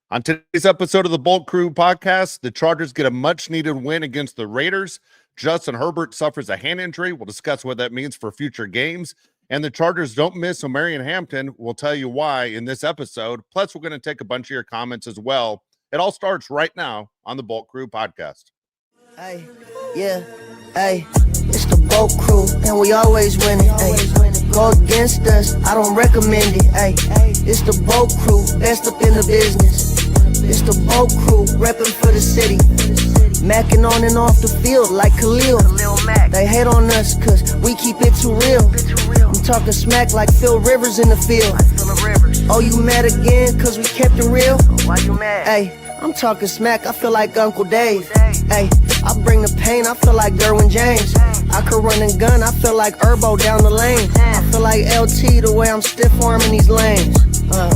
On today's episode of the Bolt Crew podcast, the Chargers get a much-needed win against the Raiders. Justin Herbert suffers a hand injury. We'll discuss what that means for future games. And the Chargers don't miss Omarion Hampton. We'll tell you why in this episode. Plus, we're going to take a bunch of your comments as well. It all starts right now on the Bolt Crew podcast. Hey, yeah, hey, it's the Bolt Crew, and we always winning. Hey, go against us, I don't recommend it. Hey, it's the Bolt Crew, best up in the business. It's the Bolt Crew, repping for the city. Macking on and off the field like Khalil. They hate on us cause we keep it too real. I'm talking smack like Phil Rivers in the field. Oh, you mad again cause we kept it real? Why you mad? Hey, I'm talking smack, I feel like Uncle Dave. Hey, I bring the pain, I feel like Derwin James. I could run and gun, I feel like Herbo down the lane. I feel like LT the way I'm stiff arming these lanes.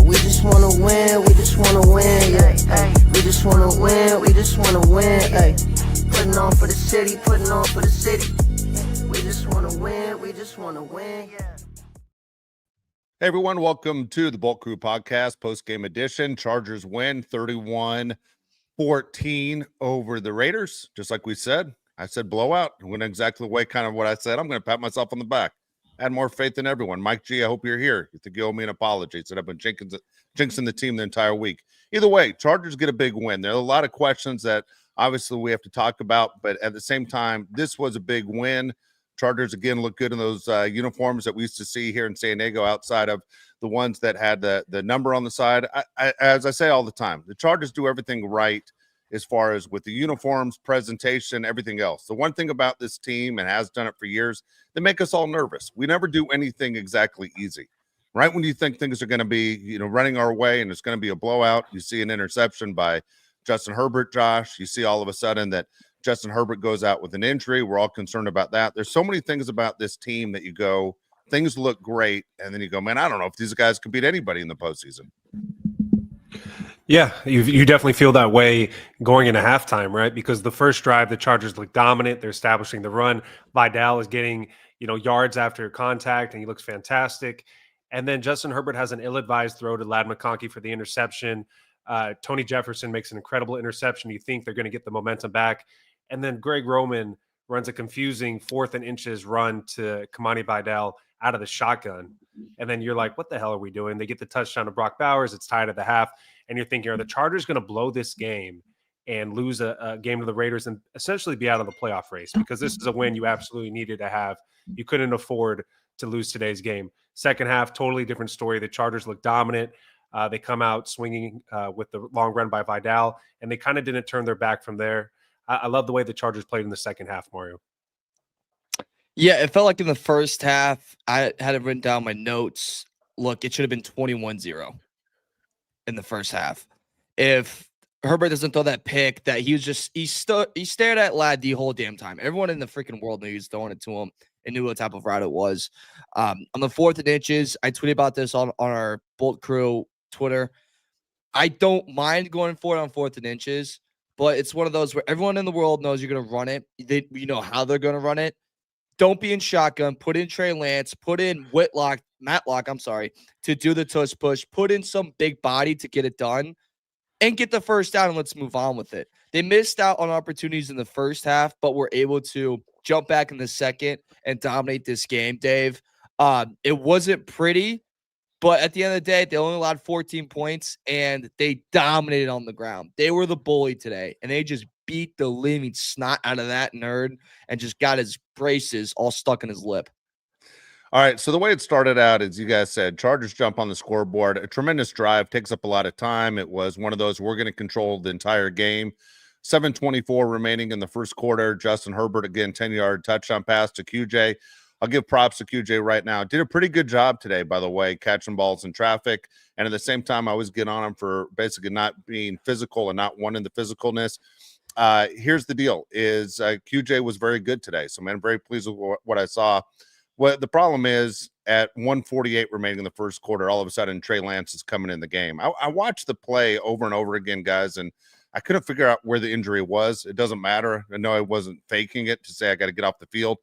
We just wanna win, we just wanna win, yeah. Ay, we just wanna win, we just wanna win, ay. Putting on for the city, putting on for the city. We just wanna win, we just wanna win, yeah. Hey, everyone. Welcome to the Bolt Crew podcast, post-game edition. Chargers win 31-14 over the Raiders. Just like we said, I said blowout. It went exactly the way kind of what I said. I'm going to pat myself on the back. I had more faith than everyone. Mike G, I hope you're here. You think you owe me an apology. Said I've been jinxing the team the entire week. Either way, Chargers get a big win. There are a lot of questions that obviously we have to talk about, but at the same time, this was a big win. Chargers, again, look good in those uniforms that we used to see here in San Diego outside of the ones that had the number on the side. As I say all the time, the Chargers do everything right as far as with the uniforms, presentation, everything else. The one thing about this team, and has done it for years, they make us all nervous. We never do anything exactly easy. Right when you think things are going to be, running our way and it's going to be a blowout, you see an interception by Justin Herbert, Josh. You see all of a sudden that Justin Herbert goes out with an injury. We're all concerned about that. There's so many things about this team that you go, things look great, and then you go, man, I don't know if these guys could beat anybody in the postseason. Yeah, you definitely feel that way going into halftime, right? Because the first drive, the Chargers look dominant. They're establishing the run. Vidal is getting, yards after contact, and he looks fantastic. And then Justin Herbert has an ill-advised throw to Ladd McConkey for the interception. Tony Jefferson makes an incredible interception. You think they're going to get the momentum back. And then Greg Roman runs a confusing 4th and inches run to Kamani Vidal out of the shotgun. And then you're like, what the hell are we doing? They get the touchdown to Brock Bowers. It's tied at the half. And you're thinking, are the Chargers going to blow this game and lose a game to the Raiders and essentially be out of the playoff race? Because this is a win you absolutely needed to have. You couldn't afford to lose today's game. Second half, totally different story. The Chargers look dominant. They come out swinging with the long run by Vidal, and they kind of didn't turn their back from there. I love the way the Chargers played in the second half, Mario. Yeah, it felt like in the first half, I had it written down my notes. Look, it should have been 21-0 in the first half. If Herbert doesn't throw that pick, that he stared at Ladd the whole damn time. Everyone in the freaking world knew he was throwing it to him and knew what type of route it was. On the 4th and inches, I tweeted about this on our Bolt Crew Twitter. I don't mind going for it on 4th and inches, but it's one of those where everyone in the world knows you're going to run it. You know how they're going to run it. Don't be in shotgun. Put in Trey Lance. Put in Matlock, to do the tush push. Put in some big body to get it done and get the first down, and let's move on with it. They missed out on opportunities in the first half, but were able to jump back in the second and dominate this game, Dave. It wasn't pretty, but at the end of the day, they only allowed 14 points, and they dominated on the ground. They were the bully today, and they just beat the living snot out of that nerd and just got his braces all stuck in his lip. All right, so the way it started out, as you guys said, Chargers jump on the scoreboard. A tremendous drive, takes up a lot of time. It was one of those, we're going to control the entire game. 7:24 remaining in the first quarter. Justin Herbert, again, 10-yard touchdown pass to QJ. I'll give props to QJ right now. Did a pretty good job today, by the way, catching balls in traffic. And at the same time, I always get on him for basically not being physical and not wanting the physicalness. Here's the deal is QJ was very good today. So, man, I'm very pleased with what I saw. Well, the problem is at 1:48 remaining in the first quarter, all of a sudden Trey Lance is coming in the game. I watched the play over and over again, guys, and I couldn't figure out where the injury was. It doesn't matter. I know I wasn't faking it to say I got to get off the field,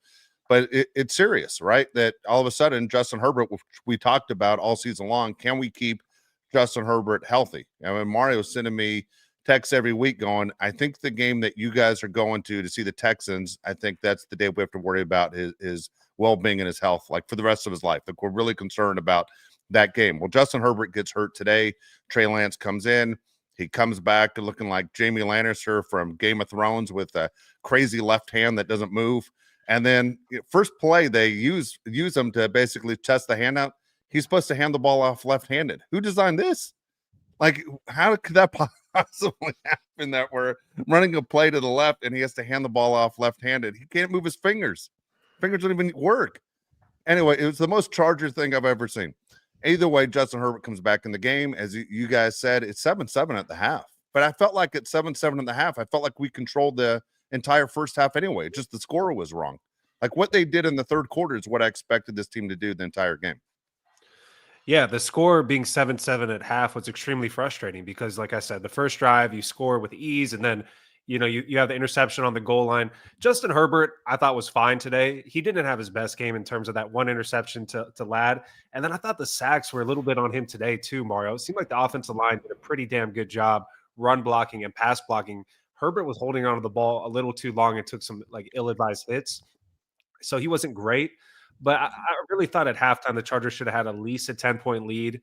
but it's serious, right? That all of a sudden Justin Herbert, which we talked about all season long, can we keep Justin Herbert healthy. I mean, Mario's sending me texts every week going, I think the game that you guys are going to see the Texans, I think that's the day we have to worry about his well-being and his health, like for the rest of his life. Like, we're really concerned about that game. Well, Justin Herbert gets hurt today. Trey Lance comes in. He comes back looking like Jamie Lannister from Game of Thrones with a crazy left hand that doesn't move. And then first play, they use him to basically test the handout. He's supposed to hand the ball off left-handed. Who designed this? Like, how could that possibly happen that we're running a play to the left and he has to hand the ball off left-handed? He can't move his fingers. Fingers don't even work. Anyway, it was the most Charger thing I've ever seen. Either way, Justin Herbert comes back in the game. As you guys said, it's 7-7 at the half. But I felt like at 7-7 at the half, I felt like we controlled the entire first half anyway. Just the score was wrong. Like, what they did in the third quarter is what I expected this team to do the entire game. Yeah, the score being 7-7 at half was extremely frustrating because, like I said, the first drive you score with ease, and then you have the interception on the goal line. Justin Herbert, I thought, was fine today. He didn't have his best game in terms of that one interception to Ladd, and then I thought the sacks were a little bit on him today too. Mario, it seemed like the offensive line did a pretty damn good job run blocking and pass blocking. Herbert was holding onto the ball a little too long and took some like ill-advised hits, so he wasn't great. But I really thought at halftime the Chargers should have had at least a 10-point lead.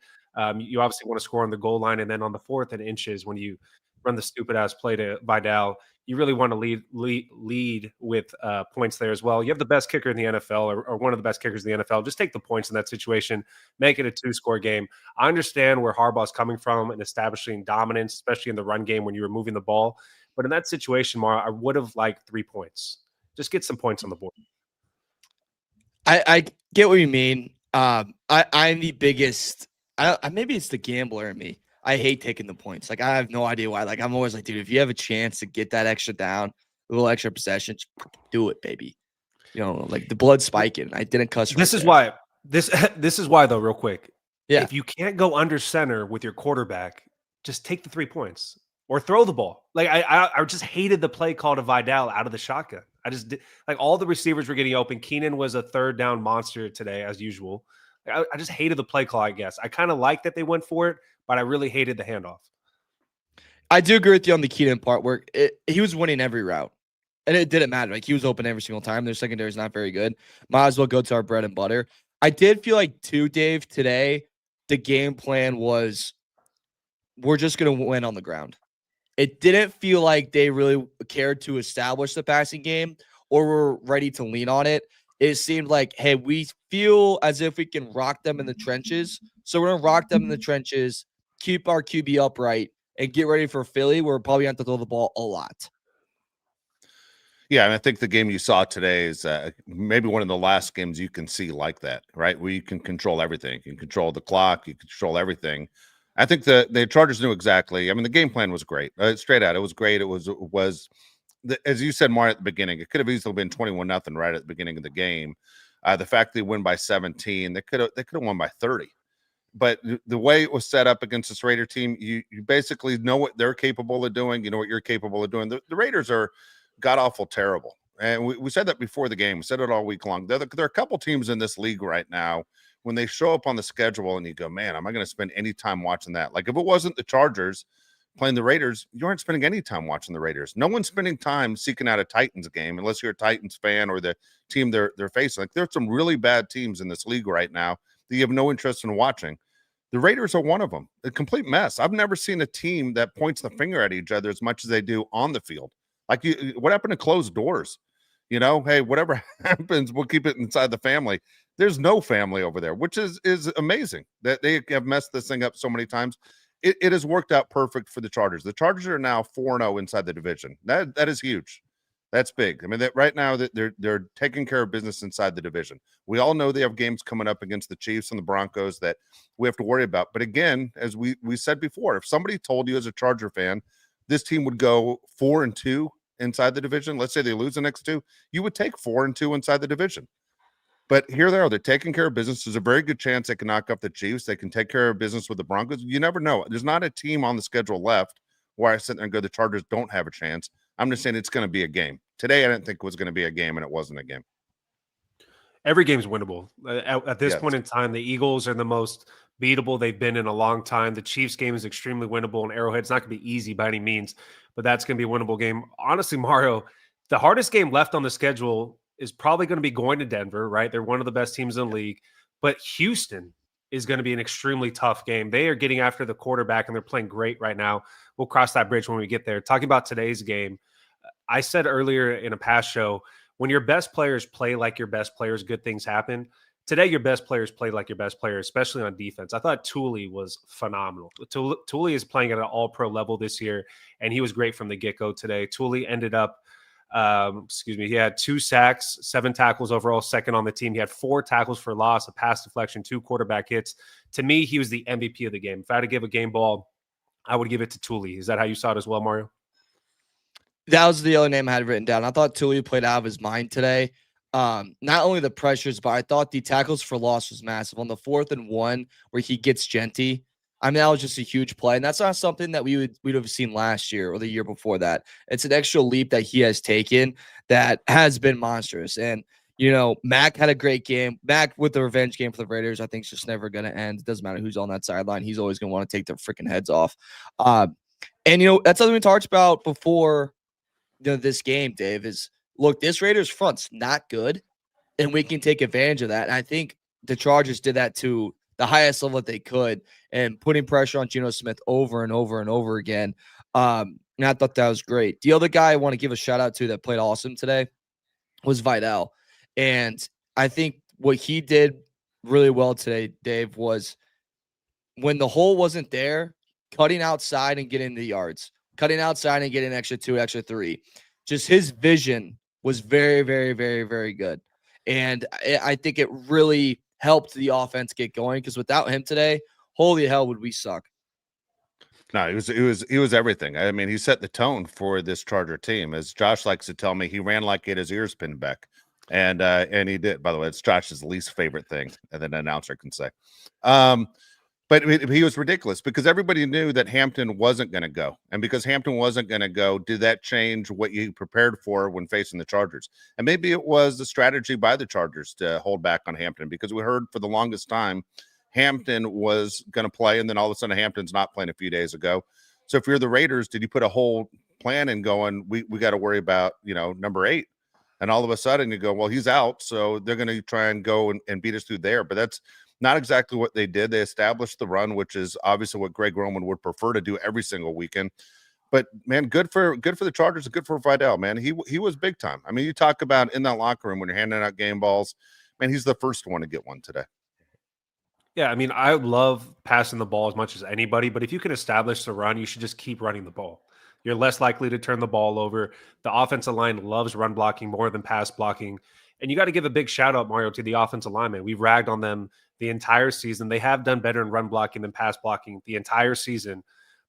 You obviously want to score on the goal line, and then on the 4th and inches when you run the stupid-ass play to Vidal, you really want to lead with points there as well. You have the best kicker in the NFL or one of the best kickers in the NFL. Just take the points in that situation. Make it a 2-score game. I understand where Harbaugh's coming from and establishing dominance, especially in the run game when you were moving the ball. But in that situation, Mara, I would have liked 3 points. Just get some points on the board. I get what you mean. I'm the biggest. Maybe it's the gambler in me. I hate taking the points. Like, I have no idea why. Like, I'm always like, dude, if you have a chance to get that extra down, a little extra possession, do it, baby. Like the blood spiking. I didn't cuss. This is why. This is why, though. Real quick, yeah. If you can't go under center with your quarterback, just take the 3 points or throw the ball. Like, I just hated the play call to Vidal out of the shotgun. I just did, like, all the receivers were getting open. Keenan was a third down monster today, as usual. I just hated the play call, I guess. I kind of liked that they went for it, but I really hated the handoff. I do agree with you on the Keenan part where he was winning every route. And it didn't matter. Like, he was open every single time. Their secondary is not very good. Might as well go to our bread and butter. I did feel like, too, Dave, today, the game plan was we're just going to win on the ground. It didn't feel like they really cared to establish the passing game or were ready to lean on it. It seemed like, hey, we feel as if we can rock them in the trenches. So we're going to rock them in the trenches, keep our QB upright, and get ready for Philly. We're probably going to throw the ball a lot. Yeah, and I think the game you saw today is maybe one of the last games you can see like that, right? Where you can control everything. You can control the clock. You can control everything. I think the Chargers knew exactly. I mean, the game plan was great. Straight out, it was great. It was as you said, Mark, at the beginning, it could have easily been 21-0 right at the beginning of the game. The fact they win by 17, they could have won by 30. But the way it was set up against this Raider team, you basically know what they're capable of doing. You know what you're capable of doing. The Raiders are god-awful terrible. And we said that before the game. We said it all week long. There are a couple teams in this league right now, when they show up on the schedule and you go, man, am I going to spend any time watching that? Like, if it wasn't the Chargers playing the Raiders, you aren't spending any time watching the Raiders. No one's spending time seeking out a Titans game unless you're a Titans fan or the team they're facing. Like, there's some really bad teams in this league right now that you have no interest in watching. The Raiders are one of them. A complete mess. I've never seen a team that points the finger at each other as much as they do on the field. Like, what happened to closed doors? Hey, whatever happens, we'll keep it inside the family. There's no family over there, which is amazing that they have messed this thing up so many times. It has worked out perfect for the Chargers. The Chargers are now 4-0 inside the division. That is huge. That's big. I mean, that right now that they're taking care of business inside the division. We all know they have games coming up against the Chiefs and the Broncos that we have to worry about. But again, as we said before, if somebody told you as a Charger fan this team would go 4-2 inside the division, let's say they lose the next two, you would take 4-2 inside the division. But here they are. They're taking care of business. There's a very good chance they can knock up the Chiefs. They can take care of business with the Broncos. You never know. There's not a team on the schedule left where I sit there and go, the Chargers don't have a chance. I'm just saying it's going to be a game. Today, I didn't think it was going to be a game, and it wasn't a game. Every game's winnable. At this Yes. point in time, the Eagles are the most beatable they've been in a long time. The Chiefs game is extremely winnable, and Arrowhead's not going to be easy by any means, but that's going to be a winnable game. Honestly, Mario, the hardest game left on the schedule is probably going to be going to Denver, right? They're one of the best teams in the league, but Houston is going to be an extremely tough game. They are getting after the quarterback, and they're playing great right now. We'll cross that bridge when we get there. Talking about today's game, I said earlier in a past show, when your best players play like your best players, good things happen. Today, your best players played like your best players, especially on defense. I thought Thule was phenomenal. Thule is playing at an all-pro level this year, and he was great from the get-go today. Thule ended up, he had 2 sacks, 7 tackles overall, second on the team. He had 4 tackles for loss, a pass deflection, 2 quarterback hits. To me, he was the MVP of the game. If I had to give a game ball, I would give it to Thule. Is that how you saw it as well, Mario? That was the other name I had written down. I thought Tui played out of his mind today. Not only the pressures, but I thought the tackles for loss was massive. On the 4th and 1, where he gets Genty, I mean, that was just a huge play. And that's not something that we'd have seen last year or the year before that. It's an extra leap that he has taken that has been monstrous. And, you know, Mac had a great game. Mac with the revenge game for the Raiders, I think, is just never going to end. It doesn't matter who's on that sideline. He's always going to want to take their freaking heads off. And, you know, that's something we talked about before this game, Dave, is look, this Raiders front's not good, and we can take advantage of that. And I think the Chargers did that to the highest level that they could, and putting pressure on Geno Smith over and over and over again. And I thought that was great. The other guy I want to give a shout out to that played awesome today was Vidal. And I think what he did really well today, Dave, was when the hole wasn't there, cutting outside and getting the yards. Cutting outside and getting extra 2, extra 3. Just his vision was very, very, very, very good. And I think it really helped the offense get going, because without him today, holy hell would we suck. No, he was everything. I mean, he set the tone for this Charger team. As Josh likes to tell me, he ran like he had his ears pinned back. And he did. By the way, it's Josh's least favorite thing that an announcer can say. But he was ridiculous because everybody knew that Hampton wasn't going to go. And because Hampton wasn't going to go, did that change what you prepared for when facing the Chargers? And maybe it was the strategy by the Chargers to hold back on Hampton, because we heard for the longest time Hampton was going to play, and then all of a sudden Hampton's not playing a few days ago. So if you're the Raiders, did you put a whole plan in going, we got to worry about, number 8? And all of a sudden you go, well, he's out, so they're going to try and go and beat us through there. But that's not exactly what they did. They established the run, which is obviously what Greg Roman would prefer to do every single weekend. But man, good for the Chargers and good for Vidal, man. He was big time. I mean, you talk about in that locker room when you're handing out game balls, man, he's the first one to get one today. Yeah, I mean, I love passing the ball as much as anybody, but if you can establish the run, you should just keep running the ball. You're less likely to turn the ball over. The offensive line loves run blocking more than pass blocking. And you got to give a big shout out, Mario, to the offensive lineman. We've ragged on them the entire season. They have done better in run blocking than pass blocking the entire season.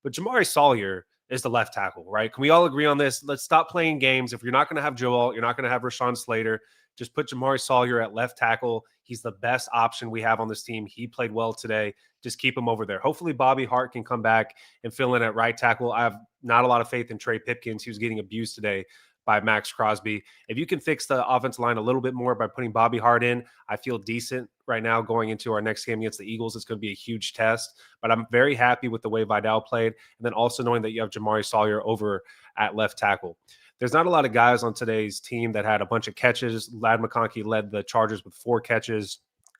But Jamari Sawyer is the left tackle, right? Can we all agree on this? Let's stop playing games. If you're not going to have Joel, you're not going to have Rashawn Slater, just put Jamari Sawyer at left tackle. He's the best option we have on this team. He played well today. Just keep him over there. Hopefully Bobby Hart can come back and fill in at right tackle. I have not a lot of faith in Trey Pipkins. He was getting abused today by Max Crosby. If you can fix the offensive line a little bit more by putting Bobby Hart in, I feel decent right now going into our next game against the Eagles. It's going to be a huge test, but I'm very happy with the way Vidal played. And then also knowing that you have Jamari Sawyer over at left tackle. There's not a lot of guys on today's team that had a bunch of catches. Ladd McConkey led the Chargers with 4 catches.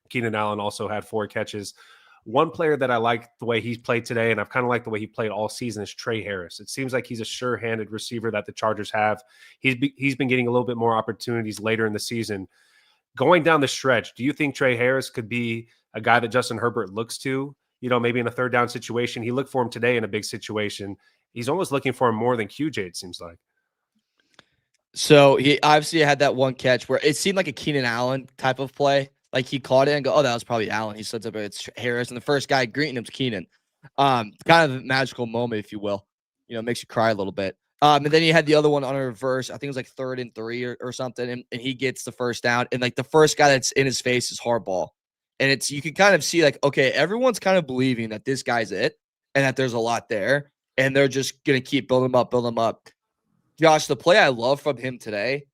Keenan Allen also had 4 catches. One player that I like the way he's played today, and I've kind of liked the way he played all season, is Trey Harris. It seems like he's a sure-handed receiver that the Chargers have. He's been getting a little bit more opportunities later in the season. Going down the stretch, do you think Trey Harris could be a guy that Justin Herbert looks to? Maybe in a third down situation. He looked for him today in a big situation. He's almost looking for him more than QJ, it seems like. So he obviously had that one catch where it seemed like a Keenan Allen type of play. Like he caught it and go, oh, that was probably Allen. He sets up, it's Harris. And the first guy greeting him's Keenan. Kind of a magical moment, if you will. Makes you cry a little bit. And then he had the other one on a reverse. I think it was like 3rd and 3 or something. And he gets the first down. And like the first guy that's in his face is hardball. And you can kind of see like, okay, everyone's kind of believing that this guy's it and that there's a lot there. And they're just going to keep building him up. Josh, the play I love from him today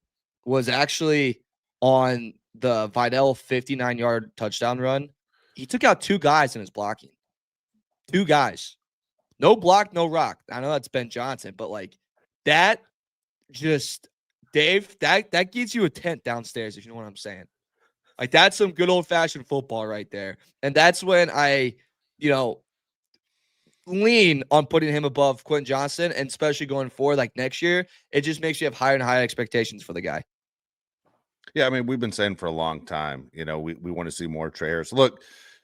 was actually on the Vidal 59-yard touchdown run, he took out 2 guys in his blocking. 2 guys. No block, no rock. I know that's Ben Johnson, but like that just Dave, that gives you a tent downstairs, if you know what I'm saying. Like that's some good old-fashioned football right there. And that's when I, lean on putting him above Quentin Johnson, and especially going forward like next year, it just makes you have higher and higher expectations for the guy. Yeah, I mean, we've been saying for a long time, we want to see more Trey Harris. Look,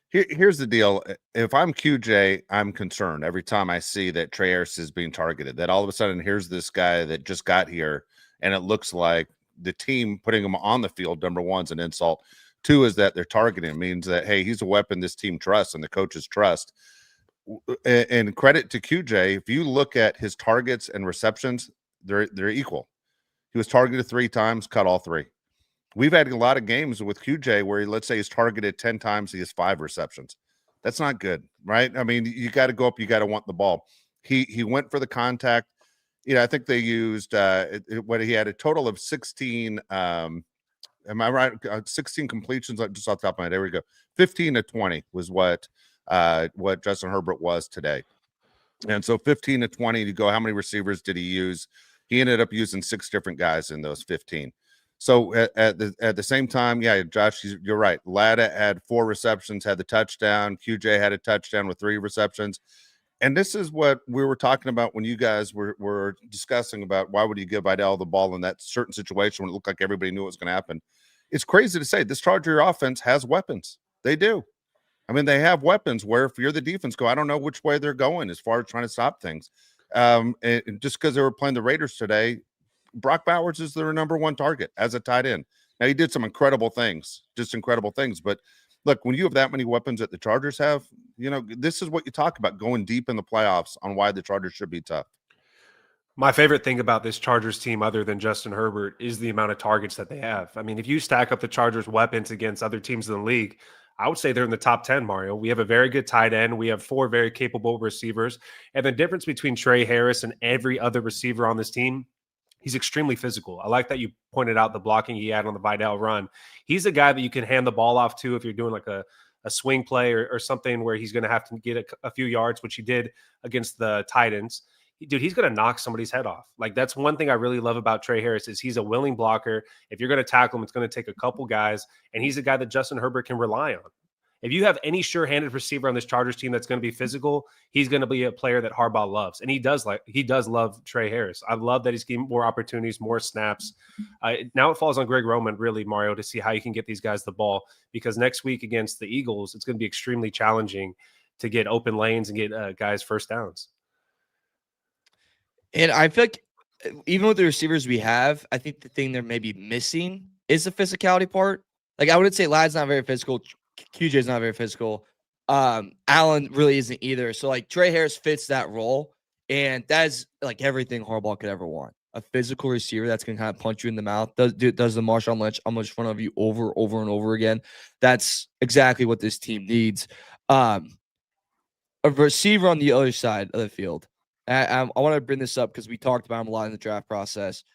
here's the deal. If I'm QJ, I'm concerned every time I see that Trey Harris is being targeted, that all of a sudden here's this guy that just got here, and it looks like the team putting him on the field, number one's an insult. 2 is that they're targeting him, means that, hey, he's a weapon this team trusts and the coaches trust. And credit to QJ, if you look at his targets and receptions, they're equal. He was targeted 3 times, cut all 3. We've had a lot of games with QJ where let's say he's targeted 10 times, he has 5 receptions. That's not good, right? I mean, you got to go up, you got to want the ball. He went for the contact. I think they used what he had a total of 16. Am I right? 16 completions just off the top of my head. There we go. 15 to 20 was what Justin Herbert was today. And so 15 to 20, you go, how many receivers did he use? He ended up using 6 different guys in those 15. So at the same time, yeah, Josh, you're right. Latta had 4 receptions, had the touchdown. QJ had a touchdown with 3 receptions. And this is what we were talking about when you guys were discussing about why would you give Vidal the ball in that certain situation when it looked like everybody knew what was going to happen. It's crazy to say this Charger offense has weapons. They do. I mean, they have weapons where if you're the defense, I don't know which way they're going as far as trying to stop things. And just because they were playing the Raiders today, Brock Bowers is their number 1 target as a tight end. Now, he did some incredible things, just incredible things. But look, when you have that many weapons that the Chargers have, this is what you talk about going deep in the playoffs on why the Chargers should be tough. My favorite thing about this Chargers team, other than Justin Herbert, is the amount of targets that they have. I mean, if you stack up the Chargers' weapons against other teams in the league, I would say they're in the top 10, Mario. We have a very good tight end. We have 4 very capable receivers. And the difference between Trey Harris and every other receiver on this team, he's extremely physical. I like that you pointed out the blocking he had on the Vidal run. He's a guy that you can hand the ball off to if you're doing like a swing play or something where he's going to have to get a few yards, which he did against the Titans. Dude, he's going to knock somebody's head off. Like, that's one thing I really love about Trey Harris is he's a willing blocker. If you're going to tackle him, it's going to take a couple guys, and he's a guy that Justin Herbert can rely on. If you have any sure-handed receiver on this Chargers team that's going to be physical, he's going to be a player that Harbaugh loves, and he does love Trey Harris. I love that he's getting more opportunities, more snaps. Now it falls on Greg Roman, really, Mario, to see how you can get these guys the ball, because next week against the Eagles, it's going to be extremely challenging to get open lanes and get guys first downs. And I feel like even with the receivers we have, I think the thing they're maybe missing is the physicality part. Like, I wouldn't say Ladd's not very physical. QJ's not very physical. Allen really isn't either. So, like, Trey Harris fits that role. And that's, like, everything Harbaugh could ever want. A physical receiver that's going to kind of punch you in the mouth. Does the Marshawn Lynch almost in front of you over and over again. That's exactly what this team needs. A receiver on the other side of the field. I want to bring this up because we talked about him a lot in the draft process.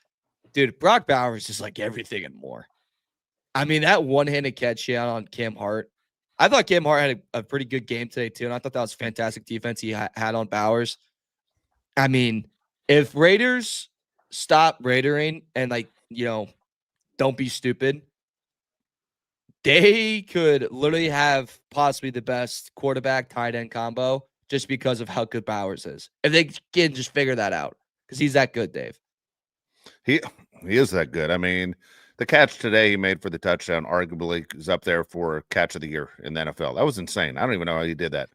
Dude, Brock Bowers is like everything and more. I mean, that one-handed catch he had on Cam Hart. I thought Cam Hart had a pretty good game today, too, and I thought that was fantastic defense he had on Bowers. I mean, if Raiders stop Raidering and, like, don't be stupid, they could literally have possibly the best quarterback tight end combo just because of how good Bowers is. If they can just figure that out, because he's that good, Dave. He is that good. I mean, the catch today he made for the touchdown arguably is up there for catch of the year in the NFL. That was insane. I don't even know how he did that.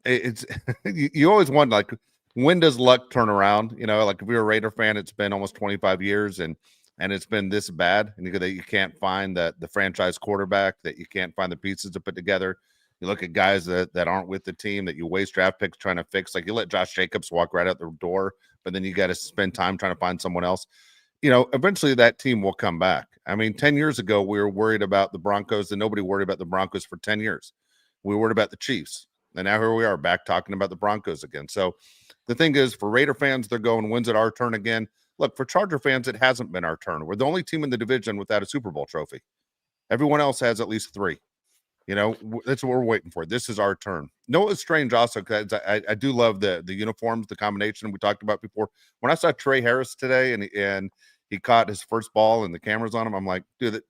It's you always wonder, like, when does luck turn around? Like if you're a Raider fan, it's been almost 25 years and it's been this bad, and you can't find the franchise quarterback, that you can't find the pieces to put together. You look at guys that aren't with the team that you waste draft picks trying to fix. Like, you let Josh Jacobs walk right out the door, but then you got to spend time trying to find someone else. Eventually that team will come back. I mean, 10 years ago, we were worried about the Broncos, and nobody worried about the Broncos for 10 years. We were worried about the Chiefs. And now here we are back talking about the Broncos again. So the thing is, for Raider fans, they're going, when's it our turn again? look, for Charger fans, it hasn't been our turn. We're the only team in the division without a Super Bowl trophy. Everyone else has at least 3. That's what we're waiting for. This is our turn. No, it's strange also because I do love the uniforms, the combination we talked about before. When I saw Trey Harris today and he caught his first ball and the cameras on him, I'm like, dude,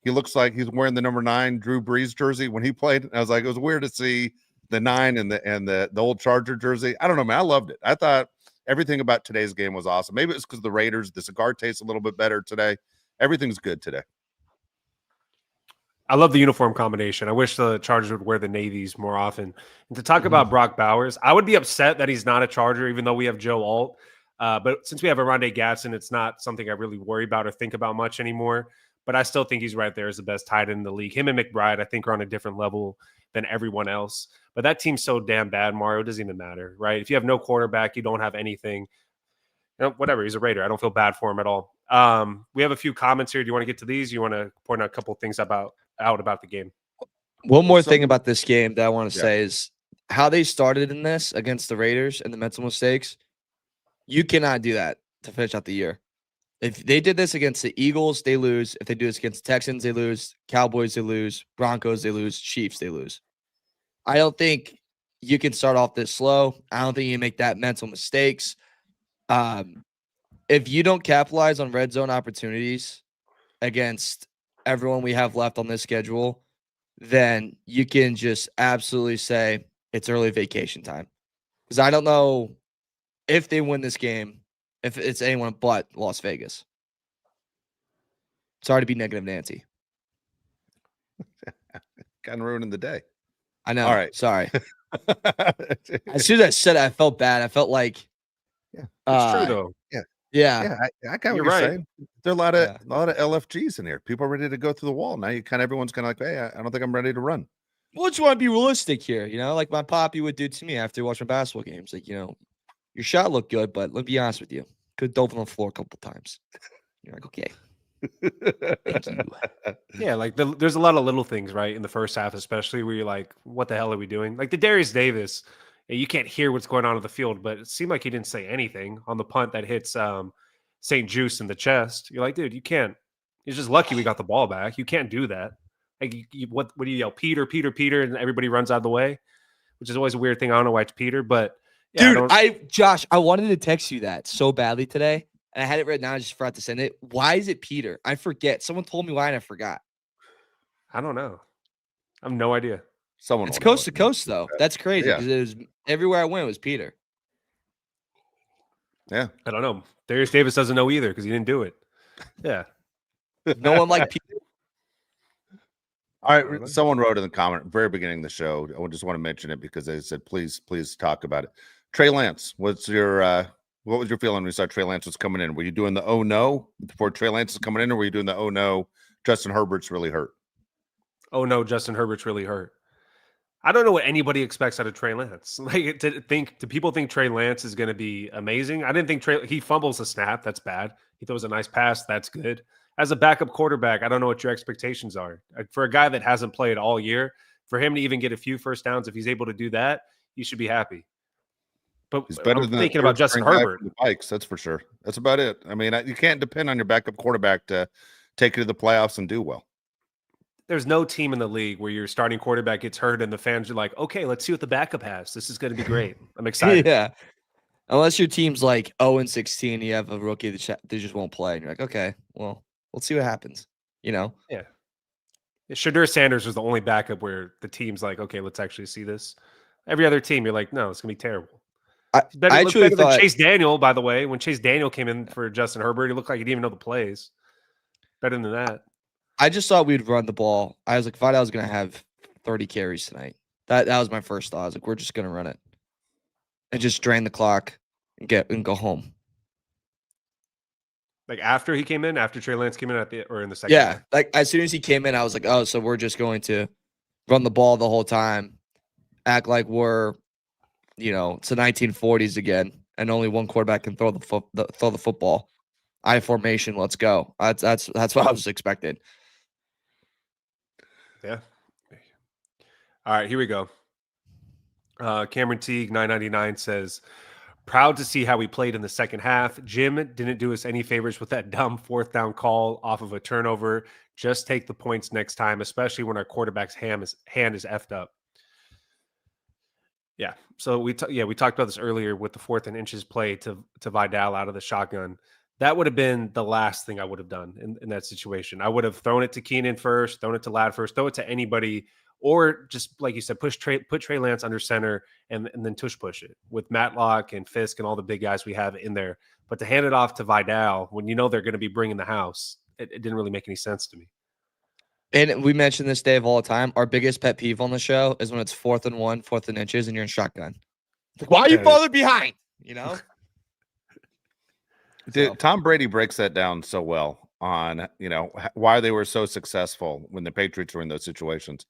he looks like he's wearing the number 9 Drew Brees jersey when he played. And I was like, it was weird to see the 9 and the old Charger jersey. I don't know, man. I loved it. I thought everything about today's game was awesome. Maybe it's because the Raiders, the cigar tastes a little bit better today. Everything's good today. I love the uniform combination. I wish the Chargers would wear the navies more often. And to talk about Brock Bowers, I would be upset that he's not a Charger, even though we have Joe Alt. But since we have Arondé Gatson, it's not something I really worry about or think about much anymore. But I still think he's right there as the best tight end in the league. Him and McBride, I think, are on a different level than everyone else. But that team's so damn bad, Mario. It doesn't even matter, right? If you have no quarterback, you don't have anything. Whatever. He's a Raider. I don't feel bad for him at all. We have a few comments here. Do you want to get to these? You want to point out a couple things about the game? One more thing about this game that I want to say is how they started in this against the Raiders and the mental mistakes. You cannot do that to finish out the year. If they did this against the Eagles, they lose. If they do this against the Texans, they lose. Cowboys, they lose. Broncos, they lose. Chiefs, they lose. I don't think you can start off this slow. I don't think you make that mental mistakes. If you don't capitalize on red zone opportunities against everyone we have left on this schedule, then you can just absolutely say it's early vacation time. Because I don't know if they win this game, if it's anyone but Las Vegas. Sorry to be negative, Nancy. Kind of ruining the day. I know. All right. Sorry. As soon as I said it, I felt bad. I felt like, It's true though. yeah. I got what You're you're right. saying. There are a lot of LFGs in here. People are ready to go through the wall. Now everyone's kind of like, hey, I don't think I'm ready to run. Well, just want to be realistic here, like my poppy would do to me after watching basketball games. Like, your shot looked good, but let me be honest with you. Could dove on the floor a couple times. You're like, okay. Thank you. Yeah, like there's a lot of little things, right, in the first half, especially where you're like, what the hell are we doing? Like the Darius Davis, you can't hear what's going on in the field, but it seemed like he didn't say anything on the punt that hits St. Juice in the chest. You're like, dude, you can't. You're just lucky we got the ball back. You can't do that. Like, what do you yell? Peter, Peter, Peter, and everybody runs out of the way, which is always a weird thing. I don't know why it's Peter, but yeah, dude, Josh, I wanted to text you that so badly today. And I had it written down. I just forgot to send it. Why is it Peter? I forget. Someone told me why, and I forgot. I don't know. I have no idea. It's coast to coast, though. That's crazy because it was everywhere I went. It was Peter. Yeah, I don't know. Darius Davis doesn't know either because he didn't do it. Yeah, no one liked Peter. All right. Someone wrote in the comment very beginning of the show. I just want to mention it because they said, please talk about it. Trey Lance, what was your feeling when you saw Trey Lance was coming in? Were you doing the oh no before Trey Lance is coming in, or were you doing the oh no, Justin Herbert's really hurt? Oh no, Justin Herbert's really hurt. I don't know what anybody expects out of Trey Lance. Like, do people think Trey Lance is going to be amazing? I didn't think he fumbles a snap. That's bad. He throws a nice pass. That's good. As a backup quarterback, I don't know what your expectations are. For a guy that hasn't played all year, for him to even get a few first downs, if he's able to do that, you should be happy. But he's better than thinking about Justin Herbert. The Vikes, that's for sure. That's about it. I mean, you can't depend on your backup quarterback to take you to the playoffs and do well. There's no team in the league where your starting quarterback gets hurt and the fans are like, okay, let's see what the backup has. This is going to be great. I'm excited. Yeah. Unless your team's like 0-16, you have a rookie that they just won't play. And you're like, okay, well, let's see what happens. Yeah. Shadur Sanders was the only backup where the team's like, okay, let's actually see this. Every other team, you're like, no, it's going to be terrible. I better than Chase Daniel, by the way. When Chase Daniel came in for Justin Herbert, he looked like he didn't even know the plays. Better than that. I just thought we'd run the ball. I was like, Vidal's going to have 30 carries tonight. That was my first thought. I was like, we're just going to run it and just drain the clock and go home. Like after he came in, after Trey Lance came in in the second. Yeah, like as soon as he came in, I was like, oh, so we're just going to run the ball the whole time, act like we're, it's the 1940s again, and only one quarterback can throw the football. I formation, let's go. That's what I was expecting. Yeah. All right, here we go. Cameron Teague 999 says, Proud to see how we played in the second half. Jim didn't do us any favors with that dumb fourth down call off of a turnover. Just take the points next time, especially when our quarterback's hand is effed up. Yeah. So we talked about this earlier with the 4th and inches play to Vidal out of the shotgun. That would have been the last thing I would have done in that situation. I would have thrown it to Keenan first, thrown it to Ladd first, throw it to anybody, or just like you said, put Trey Lance under center and then push it with Matlock and Fisk and all the big guys we have in there. But to hand it off to Vidal when you know they're going to be bringing the house, it didn't really make any sense to me. And we mention this, Dave, all the time. Our biggest pet peeve on the show is when it's 4th and 1, 4th and inches, and you're in shotgun. Like, why are you farther behind? You know? Dude, Tom Brady breaks that down so well on, why they were so successful when the Patriots were in those situations.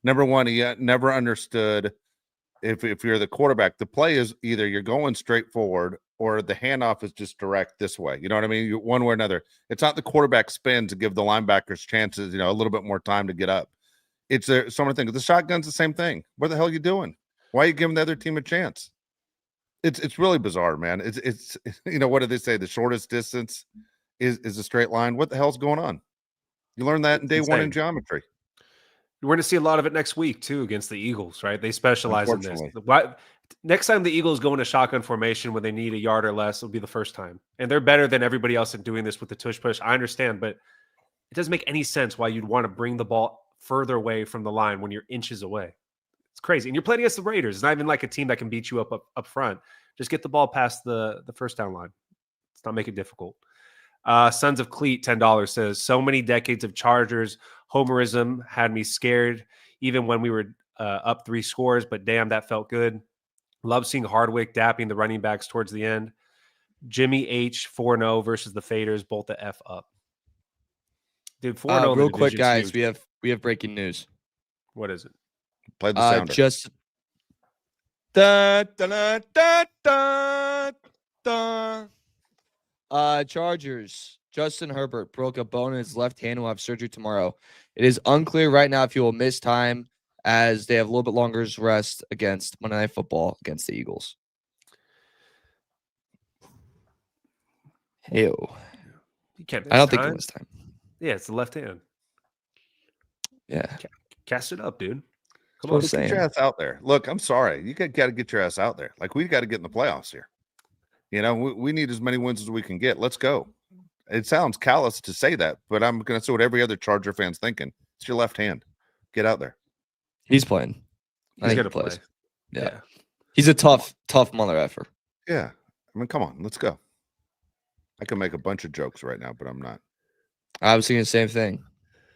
Number one, he never understood if you're the quarterback, the play is either you're going straight forward or the handoff is just direct this way. You know what I mean? One way or another. It's not the quarterback spin to give the linebackers chances, a little bit more time to get up. It's someone thinks the shotgun's the same thing. What the hell are you doing? Why are you giving the other team a chance? It's really bizarre, man. It's what do they say? The shortest distance is a straight line. What the hell's going on? You learned that in day one in geometry. We're going to see a lot of it next week, too, against the Eagles, right? They specialize in this. Next time the Eagles go into shotgun formation when they need a yard or less, it'll be the first time. And they're better than everybody else at doing this with the tush push. I understand, but it doesn't make any sense why you'd want to bring the ball further away from the line when you're inches away. It's crazy. And you're playing against the Raiders. It's not even like a team that can beat you up front. Just get the ball past the first down line. Let's not make it difficult. Sons of Cleat, $10 says, so many decades of Chargers homerism had me scared, even when we were up 3 scores, but damn, that felt good. Love seeing Hardwick dapping the running backs towards the end. Jimmy H, 4-0 versus the Faders, both the F up. Dude, 4-0. Real quick, guys, huge. we have breaking news. What is it? Play the sounder. Just Chargers. Justin Herbert broke a bone in his left hand and will have surgery tomorrow. It is unclear right now if he will miss time as they have a little bit longer rest against Monday Night Football against the Eagles. Ew. I don't think he'll miss time. Yeah, it's the left hand. Yeah. Cast it up, dude. Come on, get your ass out there. Look, I'm sorry. You got to get your ass out there. Like, we got to get in the playoffs here. We need as many wins as we can get. Let's go. It sounds callous to say that, but I'm going to say what every other Charger fan's thinking. It's your left hand. Get out there. He's playing. He's going to play. Yeah. He's a tough mother effer. Yeah. I mean, come on. Let's go. I can make a bunch of jokes right now, but I'm not. I was thinking the same thing.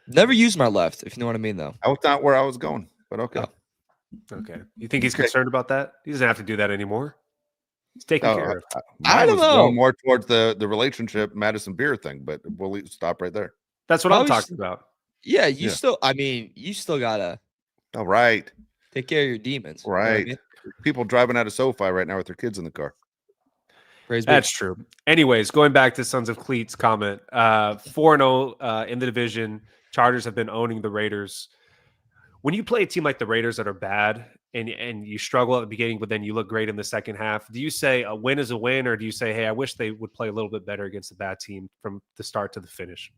Never used my left, if you know what I mean, though. That was not where I was going, but okay. Oh. Okay. You think he's concerned about that? He doesn't have to do that anymore. He's taking care of. I don't know. Going more towards the relationship Madison Beer thing, but we'll stop right there. That's what I'm talking about. Yeah, you still gotta. All right. Take care of your demons. Right. You know what I mean? People driving out of SoFi right now with their kids in the car. That's true. Anyways, going back to Sons of Cleat's comment, 4-0 in the division. Chargers have been owning the Raiders. When you play a team like the Raiders that are bad and you struggle at the beginning, but then you look great in the second half, do you say a win is a win, or do you say, hey, I wish they would play a little bit better against a bad team from the start to the finish?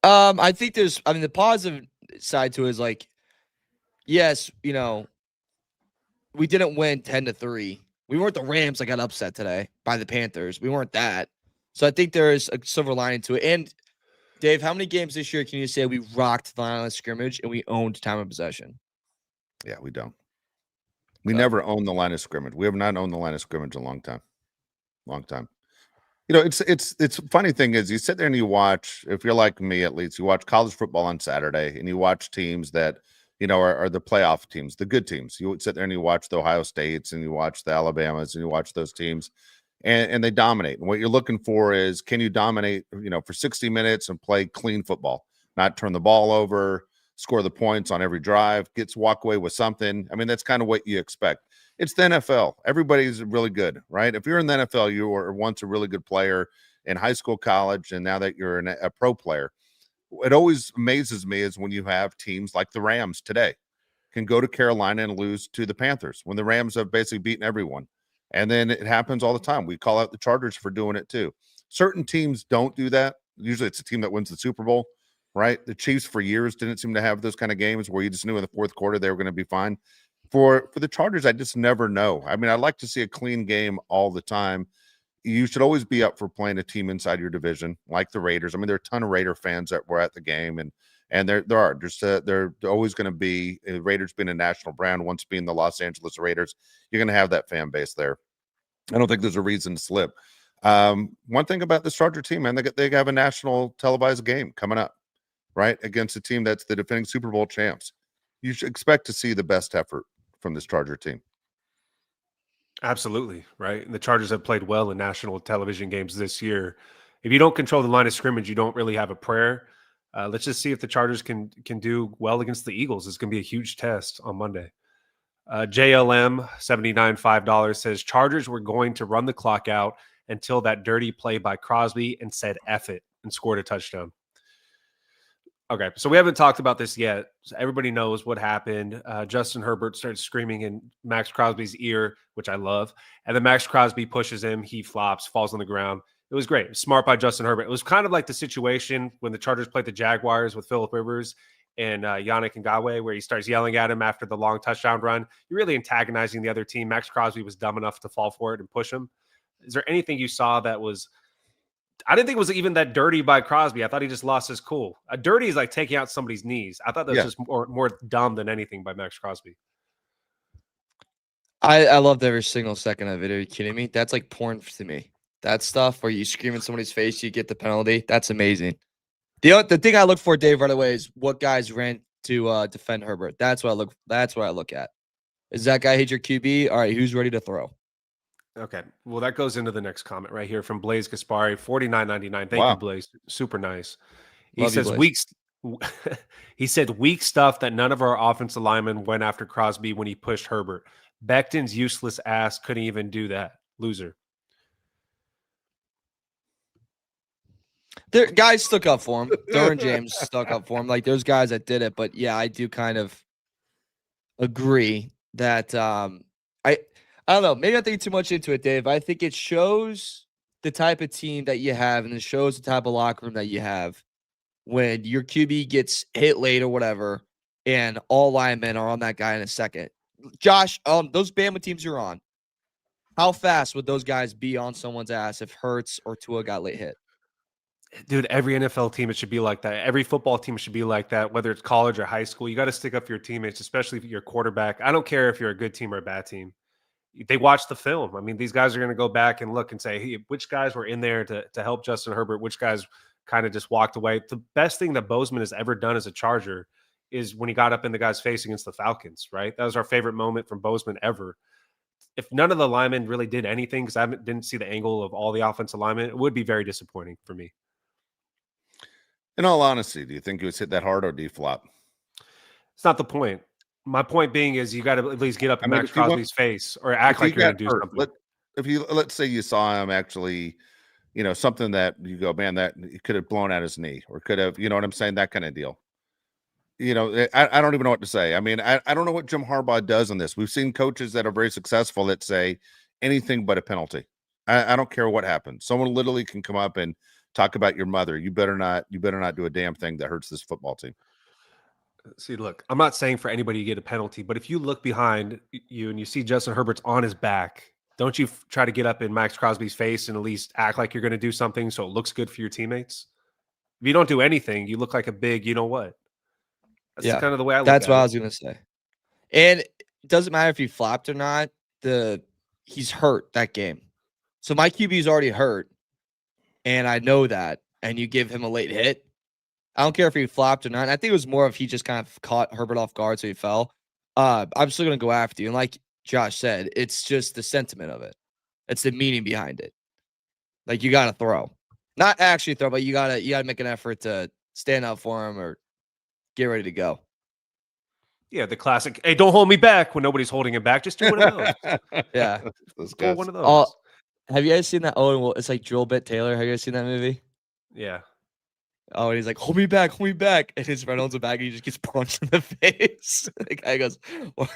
I think the positive side to it is like, yes, we didn't win 10-3. We weren't the Rams that got upset today by the Panthers. We weren't that. So I think there is a silver lining to it. And Dave, how many games this year can you say we rocked the line of scrimmage and we owned time of possession? Yeah, we don't. We never owned the line of scrimmage. We have not owned the line of scrimmage in a long time. Long time. It's funny thing is you sit there and you watch, if you're like me at least, you watch college football on Saturday and you watch teams that, are the playoff teams, the good teams. You would sit there and you watch the Ohio States and you watch the Alabamas and you watch those teams and they dominate. And what you're looking for is, can you dominate, for 60 minutes and play clean football, not turn the ball over, score the points on every drive, walk away with something. I mean, that's kind of what you expect. It's the NFL. Everybody's really good, right? If you're in the NFL, you were once a really good player in high school, college, and now that you're a pro player. It always amazes me is when you have teams like the Rams today. can go to Carolina and lose to the Panthers when the Rams have basically beaten everyone. And then it happens all the time. We call out the Chargers for doing it too. Certain teams don't do that. Usually it's a team that wins the Super Bowl, right? The Chiefs for years didn't seem to have those kind of games where you just knew in the fourth quarter they were going to be fine. For the Chargers, I just never know. I mean, I like to see a clean game all the time. You should always be up for playing a team inside your division, like the Raiders. I mean, there are a ton of Raider fans that were at the game, and they're always going to be, Raiders being a national brand, once being the Los Angeles Raiders, you're going to have that fan base there. I don't think there's a reason to slip. One thing about this Charger team, man, they have a national televised game coming up, right, against a team that's the defending Super Bowl champs. You should expect to see the best effort from this Charger team. Absolutely, right? And the Chargers have played well in national television games this year. If you don't control the line of scrimmage, you don't really have a prayer. Let's just see if the Chargers can do well against the Eagles. It's going to be a huge test on Monday. JLM $79.5 says Chargers were going to run the clock out until that dirty play by Crosby and said F it and scored a touchdown. Okay, so we haven't talked about this yet. So everybody knows what happened. Justin Herbert starts screaming in Max Crosby's ear, which I love. And then Max Crosby pushes him. He flops, falls on the ground. It was great. Smart by Justin Herbert. It was kind of like the situation when the Chargers played the Jaguars with Phillip Rivers and Yannick Ngakoue, where he starts yelling at him after the long touchdown run. You're really antagonizing the other team. Max Crosby was dumb enough to fall for it and push him. Is there anything you saw that was – I didn't think it was even that dirty by Crosby. I thought he just lost his cool. A dirty is like taking out somebody's knees. I thought that was just more dumb than anything by Max Crosby. I loved every single second of it. Are you kidding me? That's like porn to me. That stuff where you scream in somebody's face, you get the penalty. That's amazing. The thing I look for, Dave, right away is what guys ran to defend Herbert. That's what I look at. Is that guy hit your QB? All right, who's ready to throw? Okay. Well, that goes into the next comment right here from Blaze Gaspari, $49.99. Thank you, Blaze. Super nice. He Love says he said weak stuff that none of our offensive linemen went after Crosby when he pushed Herbert. Becton's useless ass couldn't even do that. Loser. There guys stuck up for him. Derwin James stuck up for him. Like there's guys that did it, but yeah, I do kind of agree that I don't know. Maybe I'm thinking too much into it, Dave. I think it shows the type of team that you have, and it shows the type of locker room that you have when your QB gets hit late or whatever, and all linemen are on that guy in a second. Josh, those Bama teams you're on, how fast would those guys be on someone's ass if Hurts or Tua got late hit? Dude, every NFL team, it should be like that. Every football team should be like that, whether it's college or high school. You got to stick up for your teammates, especially your quarterback. I don't care if you're a good team or a bad team. They watch the film. I mean, these guys are going to go back and look and say, hey, which guys were in there to help Justin Herbert? Which guys kind of just walked away? The best thing that Bozeman has ever done as a Charger is when he got up in the guy's face against the Falcons, right? That was our favorite moment from Bozeman ever. If none of the linemen really did anything, because I didn't see the angle of all the offensive linemen, it would be very disappointing for me. In all honesty, do you think he was hit that hard or D-flop? It's not the point. My point being is you got to at least get up in Max Crosby's face or act like you're going to do something. Let's say you saw him actually, something that you go, man, that he could have blown out his knee or could have, you know what I'm saying? That kind of deal. I don't even know what to say. I mean, I don't know what Jim Harbaugh does on this. We've seen coaches that are very successful that say anything but a penalty. I don't care what happens. Someone literally can come up and talk about your mother. You better not do a damn thing that hurts this football team. See, look, I'm not saying for anybody to get a penalty, but if you look behind you and you see Justin Herbert's on his back, don't you try to get up in Max Crosby's face and at least act like you're going to do something so it looks good for your teammates? If you don't do anything, you look like a big, you know what? That's kind of the way I look at it. That's what I was going to say. And it doesn't matter if he flopped or not. He's hurt that game. So my QB is already hurt, and I know that, and you give him a late hit. I don't care if he flopped or not. I think it was more of he just kind of caught Herbert off guard, so he fell. I'm still going to go after you. And like Josh said, it's just the sentiment of it. It's the meaning behind it. Like, you got to throw. Not actually throw, but you got to make an effort to stand up for him or get ready to go. Yeah, the classic, hey, don't hold me back when nobody's holding him back. Just do one of those. Yeah. Pull one of those. Have you guys seen that? Oh, well, it's like Drill Bit Taylor. Have you guys seen that movie? Yeah. Oh, and he's like, hold me back. And his friend holds him back and he just gets punched in the face. The guy goes, what?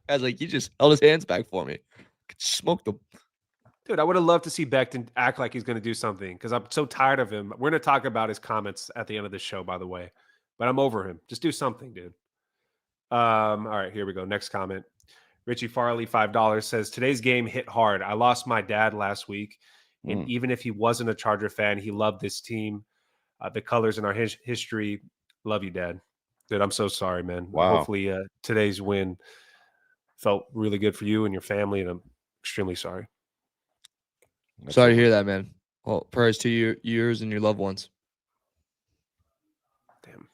I was like, he just held his hands back for me. Smoked him. Dude, I would have loved to see Becton act like he's going to do something because I'm so tired of him. We're going to talk about his comments at the end of the show, by the way, but I'm over him. Just do something, dude. All right, here we go. Next comment. Richie Farley, $5 says, today's game hit hard. I lost my dad last week, and even if he wasn't a Charger fan, he loved this team, the colors in our history. Love you, Dad. Dude, I'm so sorry, man. Wow. Hopefully today's win felt really good for you and your family, and I'm extremely sorry. Sorry to hear that, man. Well, prayers to yours and your loved ones. Damn.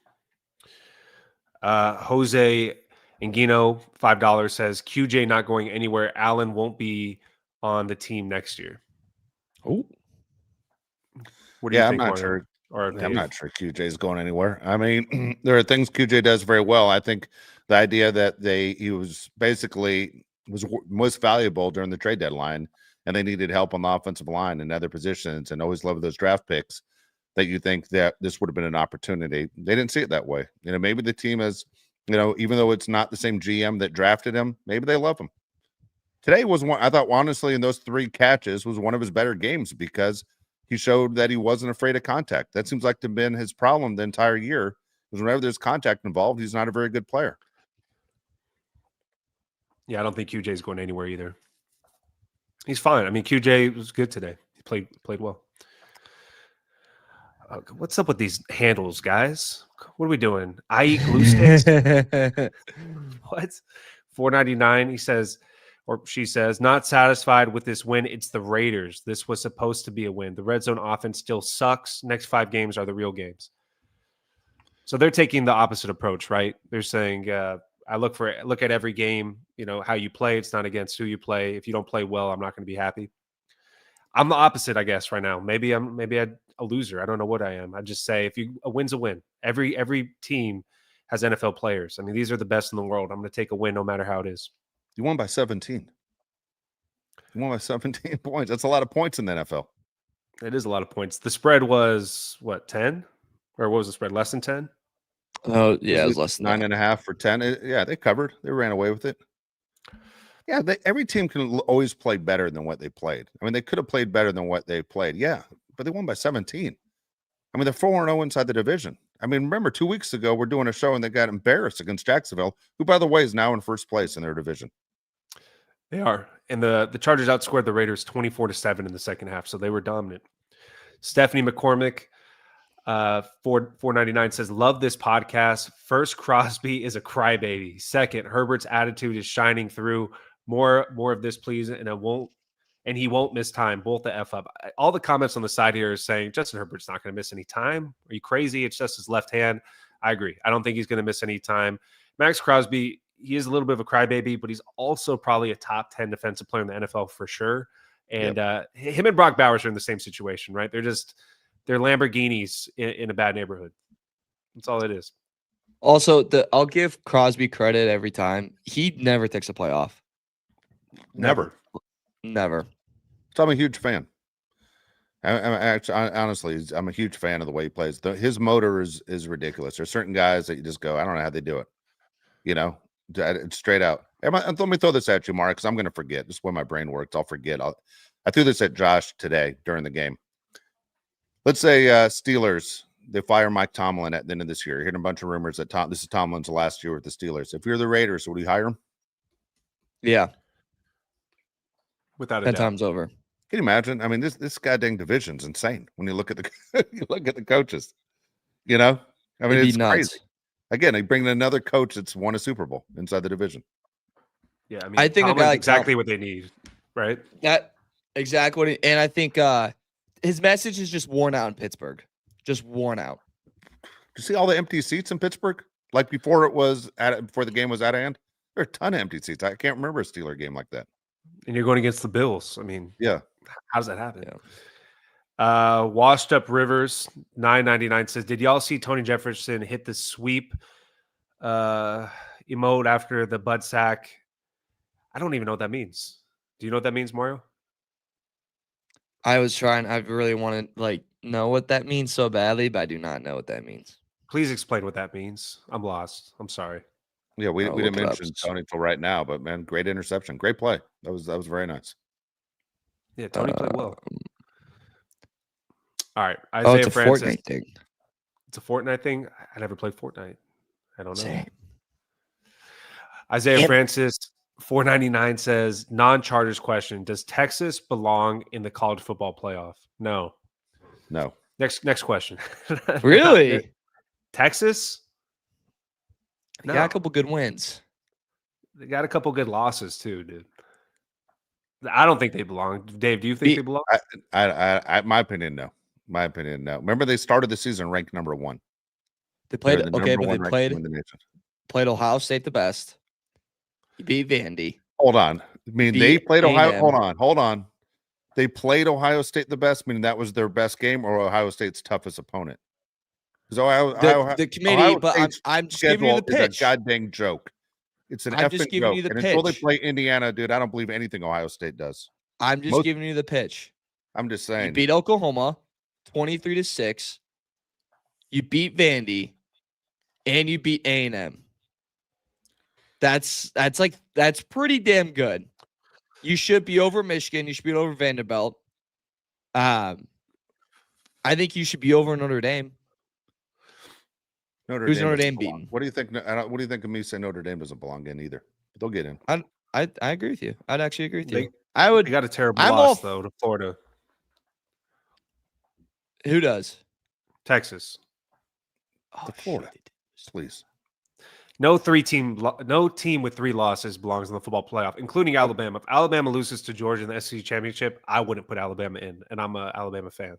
Jose Angino, $5 says, QJ not going anywhere. Allen won't be on the team next year. Oh. What do you I'm think, not Mario? sure. Or I'm Dave? not sure QJ is going anywhere. I mean, there are things QJ does very well. I think the idea that he was basically was most valuable during the trade deadline, and they needed help on the offensive line and other positions, and always loved those draft picks. That you think that this would have been an opportunity. They didn't see it that way. Maybe the team has, even though it's not the same GM that drafted him, maybe they love him. Today was one. I thought honestly, in those 3 catches was one of his better games because he showed that he wasn't afraid of contact. That seems like to have been his problem the entire year. Because whenever there's contact involved, he's not a very good player. Yeah, I don't think QJ is going anywhere either. He's fine. I mean, QJ was good today. He played well. What's up with these handles, guys? What are we doing? I eat glue sticks. What? $4.99. He says, or she says, not satisfied with this win. It's the Raiders. This was supposed to be a win. The red zone offense still sucks. Next 5 games are the real games. So they're taking the opposite approach, right? They're saying, I look at every game, how you play. It's not against who you play. If you don't play well, I'm not going to be happy. I'm the opposite, I guess, right now. Maybe I'm a loser. I don't know what I am. I just say a win's a win. Every team has NFL players. I mean, these are the best in the world. I'm going to take a win no matter how it is. You won by 17. You won by 17 points. That's a lot of points in the NFL. It is a lot of points. The spread was what, 10? Or what was the spread? Less than 10? Oh, yeah, it was less than 9.5 for 10. Yeah, they covered. They ran away with it. Yeah, every team can always play better than what they played. I mean, they could have played better than what they played. Yeah, but they won by 17. I mean, they're 4-0 inside the division. I mean, remember 2 weeks ago, we're doing a show and they got embarrassed against Jacksonville, who, by the way, is now in first place in their division. They are. And the Chargers outscored the Raiders 24-7 in the second half, so they were dominant. Stephanie McCormick, $4.99 says, love this podcast. First, Crosby is a crybaby. Second, Herbert's attitude is shining through. More of this, please, and he won't miss time. Both the F up. All the comments on the side here are saying Justin Herbert's not going to miss any time. Are you crazy? It's just his left hand. I agree. I don't think he's going to miss any time. Max Crosby, he is a little bit of a crybaby, but he's also probably a top 10 defensive player in the NFL for sure. And him and Brock Bowers are in the same situation, right? They're Lamborghinis in a bad neighborhood. That's all it is. Also, I'll give Crosby credit every time. He never takes a play off. Never. So I'm a huge fan. Honestly, I'm a huge fan of the way he plays. His motor is ridiculous. There's certain guys that you just go, I don't know how they do it. It's straight out. Let me throw this at you, Mark, because I'm going to forget. Just the way my brain works, I'll forget. I threw this at Josh today during the game. Let's say Steelers, they fire Mike Tomlin at the end of this year. You're hearing a bunch of rumors that this is Tomlin's last year with the Steelers. If you're the Raiders, would you hire him? Yeah. Without a 10 doubt. times over. Can you imagine? I mean, this goddamn division's insane when you look at the coaches. I mean, it's crazy. Again, they bring in another coach that's won a Super Bowl inside the division. Yeah, I mean, I think a guy like exactly what they need, right? That exactly. And I think his message is just worn out in Pittsburgh. Just worn out. Do you see all the empty seats in Pittsburgh? Like before the game was out of hand? There are a ton of empty seats. I can't remember a Steeler game like that. And you're going against the Bills. I mean, yeah. How does that happen? Yeah. Washed Up Rivers, $9.99 says, did y'all see Tony Jefferson hit the sweep emote after the Bud sack? I don't even know what that means. Do you know what that means, Mario? I really wanted, know what that means so badly, but I do not know what that means. Please explain what that means. I'm lost. I'm sorry. Yeah, we I'll didn't look it up. mention Tony till right now, but man, great interception, great play. That was very nice. Yeah, Tony played well. All right, Oh, Isaiah it's a Francis. Fortnite thing. It's a Fortnite thing. I never played Fortnite. I don't know. Same. Isaiah Yep. Francis, 499 says non-Chargers question: does Texas belong in the college football playoff? No. No, Next question. Really? Texas? They got a couple good wins. They got a couple good losses too, dude. I don't think they belong. Dave, do you think they belong? my opinion, no. My opinion, no. Remember, they started the season ranked number 1. They They're played the okay, number but they 1 ranked team played in the nation. Ohio State the best. You beat Vandy. Hold on. I mean, they Beat played Ohio. A&M. Hold on. They played Ohio State the best, meaning that was their best game, or Ohio State's toughest opponent. Because The committee, but I'm just giving you the is a pitch. goddamn joke. It's an I'm just effing giving joke. you the And until they pitch. play Indiana, dude, I don't believe anything Ohio State does. I'm just giving you the pitch. I'm just You saying. beat Oklahoma 23-6. You beat Vandy, and you beat A&M. That's pretty damn good. You should be over Michigan. You should be over Vanderbilt. I think you should be over Notre Dame. Who's Notre Dame beating? What do you think? What do you think of me saying Notre Dame doesn't belong in either? They'll get in. I agree with you. I'd actually agree with They- you. I would. They got a terrible I'm loss off- though to Florida, Who does? Texas. To Florida, please. No team with 3 losses belongs in the football playoff, including Alabama. If Alabama loses to Georgia in the SEC championship, I wouldn't put Alabama in, and I'm a Alabama fan.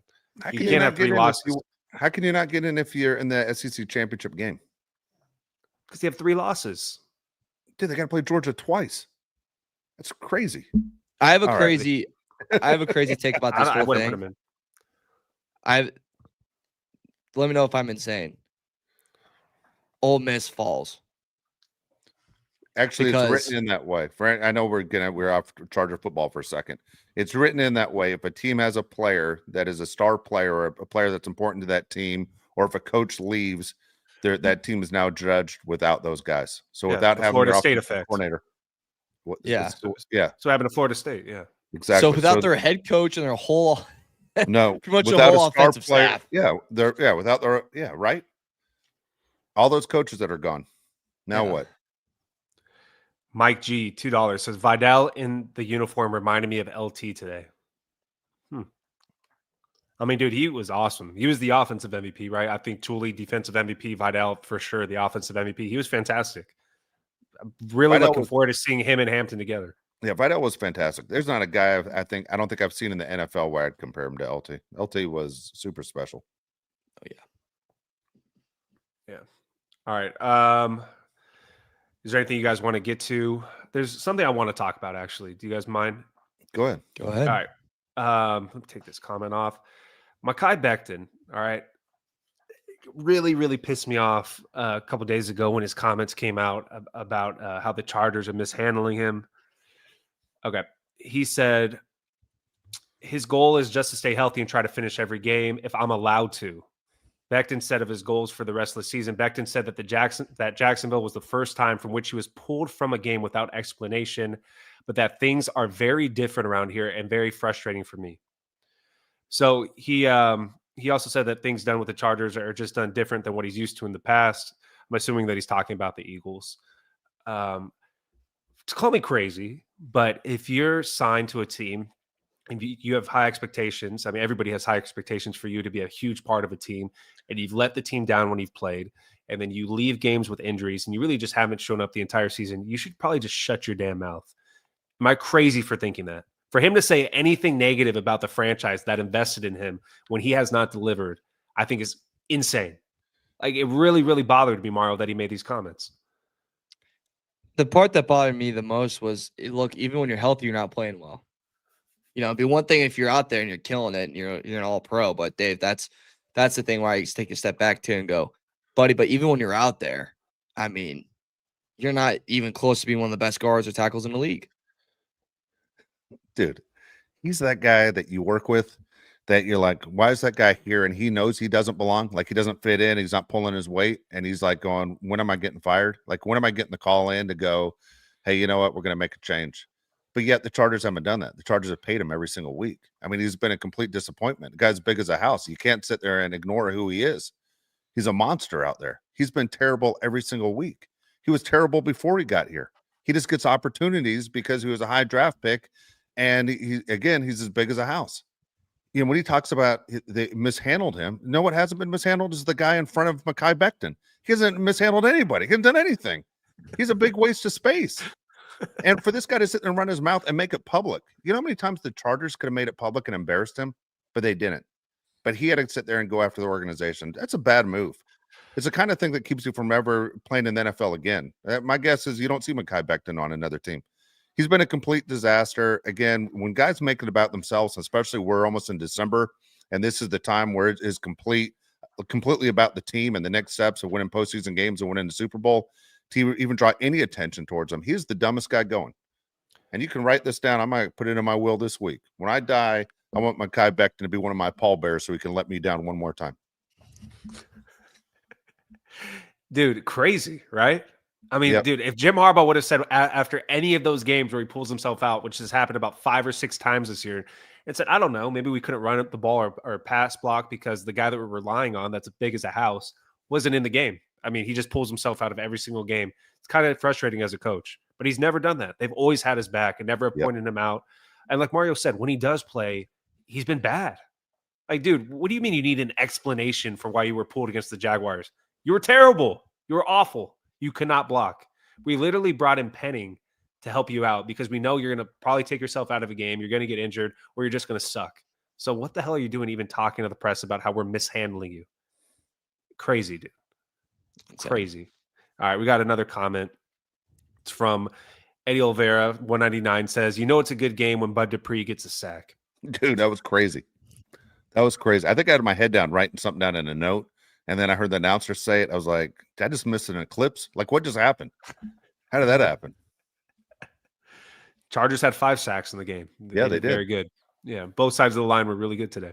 You can't have 3 losses How can you not get in if you're in the SEC championship game? because they have 3 losses. Dude, they got to play Georgia twice. That's crazy. I have a All right. crazy. I have a crazy take about this I whole wouldn't put thing. them in. Let me know if I'm insane. Ole Miss falls. Actually, Because- it's written in that way. I know we're off Charger football for a second. It's written in that way. If a team has a player that is a star player or a player that's important to that team, or if a coach leaves, that team is now judged without those guys. So Yeah, without the having Florida their State offensive effect. coordinator. Yeah. Yeah, So happened to Florida State. Yeah. exactly. So without their head coach and their whole no, pretty much the without whole a star offensive player, staff. without their right. All those coaches that are gone. Now Yeah. what? Mike G, $2 says Vidal in the uniform reminded me of LT today. I mean, dude, he was awesome. He was the offensive MVP, right? I think Tooley, defensive MVP, Vidal for sure, the offensive MVP. He was fantastic. I'm really looking forward to seeing him and Hampton together. Yeah, Vidal was fantastic. There's not a guy I don't think I've seen in the NFL where I'd compare him to LT. LT was super special. Oh yeah. Yeah. All right. Is there anything you guys want to get to? There's something I want to talk about, actually. Do you guys mind? Go ahead. Go ahead. All right. Let me take this comment off. Mekhi Becton, all right, really, really pissed me off a couple days ago when his comments came out about how the Chargers are mishandling him. Okay. He said his goal is just to stay healthy and try to finish every game if I'm allowed to. Becton said of his goals for the rest of the season, Becton said that Jacksonville was the first time from which he was pulled from a game without explanation, but that things are very different around here and very frustrating for me. So he also said that things done with the Chargers are just done different than what he's used to in the past. I'm assuming that he's talking about the Eagles. Call me crazy, but if you're signed to a team and you have high expectations, I mean, everybody has high expectations for you to be a huge part of a team, and you've let the team down when you've played, and then you leave games with injuries, and you really just haven't shown up the entire season, you should probably just shut your damn mouth. Am I crazy for thinking that? For him to say anything negative about the franchise that invested in him when he has not delivered, I think is insane. Like, it really, really bothered me, Mario, that he made these comments. The part that bothered me the most was, look, even when you're healthy, you're not playing well. You know, it'd be one thing if you're out there and you're killing it and you're an all pro, but Dave, that's the thing where I just take a step back to and go, buddy, but even when you're out there, I mean, you're not even close to being one of the best guards or tackles in the league. Dude, he's that guy that you work with that you're like, why is that guy here? And he knows he doesn't belong. Like he doesn't fit in. He's not pulling his weight. And he's like going, when am I getting fired? Like, when am I getting the call in to go, hey, you know what? We're going to make a change. But yet the Chargers haven't done that. The Chargers have paid him every single week. I mean, he's been a complete disappointment. The guy's big as a house. You can't sit there and ignore who he is. He's a monster out there. He's been terrible every single week. He was terrible before he got here. He just gets opportunities because he was a high draft pick. And he's as big as a house. You know, when he talks about they mishandled him, no, what hasn't been mishandled is the guy in front of Mekhi Becton. He hasn't mishandled anybody. He hasn't done anything. He's a big waste of space. And for this guy to sit there and run his mouth and make it public, you know how many times the Chargers could have made it public and embarrassed him, but they didn't. But he had to sit there and go after the organization. That's a bad move. It's the kind of thing that keeps you from ever playing in the NFL again. My guess is you don't see Mekhi Becton on another team. He's been a complete disaster. Again, when guys make it about themselves, especially we're almost in December, and this is the time where it is completely about the team and the next steps of winning postseason games and winning the Super Bowl, to even draw any attention towards him, he's the dumbest guy going. And you can write this down. I might put it in my will this week. When I die, I want Mekhi Becton to be one of my pallbearers so he can let me down one more time. Dude, crazy, right? I mean, dude, if Jim Harbaugh would have said after any of those games where he pulls himself out, which has happened about 5 or 6 times this year, and said, I don't know, maybe we couldn't run up the ball or pass block because the guy that we're relying on that's as big as a house wasn't in the game. I mean, he just pulls himself out of every single game. It's kind of frustrating as a coach, but he's never done that. They've always had his back and never pointed him out. And like Mario said, when he does play, he's been bad. Like, dude, what do you mean you need an explanation for why you were pulled against the Jaguars? You were terrible. You were awful. You cannot block. We literally brought in Penning to help you out because we know you're going to probably take yourself out of a game. You're going to get injured or you're just going to suck. So what the hell are you doing even talking to the press about how we're mishandling you? Crazy, dude. Crazy. All right, we got another comment. It's from Eddie Olvera, 199, says, you know it's a good game when Bud Dupree gets a sack. Dude, that was crazy. That was crazy. I think I had my head down writing something down in a note. And then I heard the announcer say it. I was like, did I just miss an eclipse? Like, what just happened? How did that happen? Chargers had 5 sacks in the game. Yeah, they did. Very good. Yeah, both sides of the line were really good today.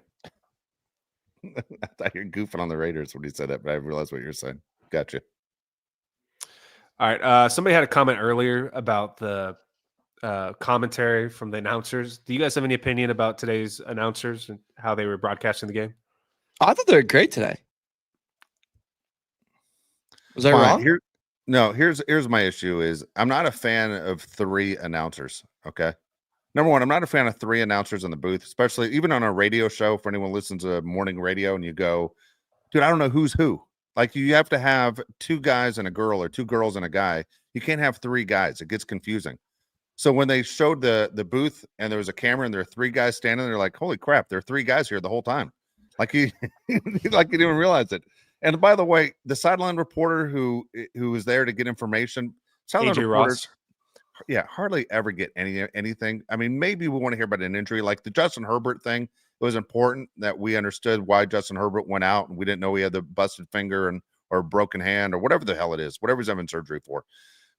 I thought you were goofing on the Raiders when you said that, but I realized what you're saying. Gotcha. All right. Somebody had a comment earlier about the commentary from the announcers. Do you guys have any opinion about today's announcers and how they were broadcasting the game? I thought they were great today. Was I wrong? Here's my issue is I'm not a fan of 3 announcers. Okay. Number one, I'm not a fan of 3 announcers in the booth, especially even on a radio show. For anyone who listens to morning radio and you go, dude, I don't know who's who. Like you have to have 2 guys and a girl or 2 girls and a guy. You can't have 3 guys. It gets confusing. So when they showed the booth and there was a camera and there are 3 guys standing there, like, holy crap, there are 3 guys here the whole time. Like you didn't even realize it. And by the way, the sideline reporter who was there to get information, sideline AJ reporters, Ross. hardly ever get anything. I mean, maybe we want to hear about an injury, like the Justin Herbert thing. It was important that we understood why Justin Herbert went out, and we didn't know he had the busted finger or broken hand or whatever the hell it is, whatever he's having surgery for.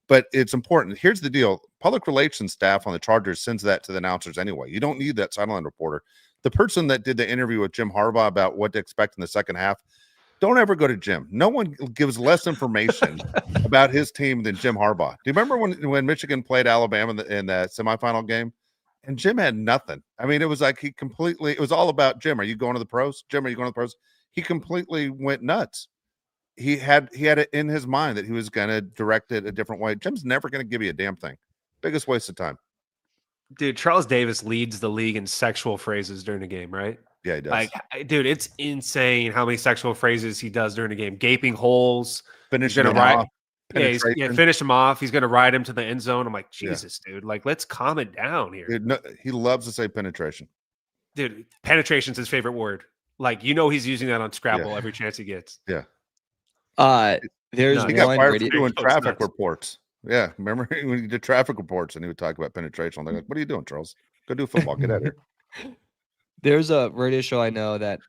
But it's important. Here's the deal: public relations staff on the Chargers sends that to the announcers anyway. You don't need that sideline reporter. The person that did the interview with Jim Harbaugh about what to expect in the second half. Don't ever go to Jim. No one gives less information about his team than Jim Harbaugh. Do you remember when Michigan played Alabama in the semifinal game? And Jim had nothing. I mean, it was like it was all about Jim. Are you going to the pros? Jim, are you going to the pros? He completely went nuts. He had it in his mind that he was going to direct it a different way. Jim's never going to give you a damn thing. Biggest waste of time. Dude, Charles Davis leads the league in sexual phrases during the game, right? Yeah, he does. Like, dude, it's insane how many sexual phrases he does during the game. Gaping holes. Finish him off. Finish him off. He's going to ride him to the end zone. I'm like, Jesus, dude. Like, let's calm it down here. Dude, no, he loves to say penetration. Dude, penetration's his favorite word. Like, he's using that on Scrabble every chance he gets. Yeah. There's he got fired for doing traffic reports. Yeah, remember when he did traffic reports and he would talk about penetration? They're like, "What are you doing, Charles? Go do football. Get out of here." There's a radio show I know that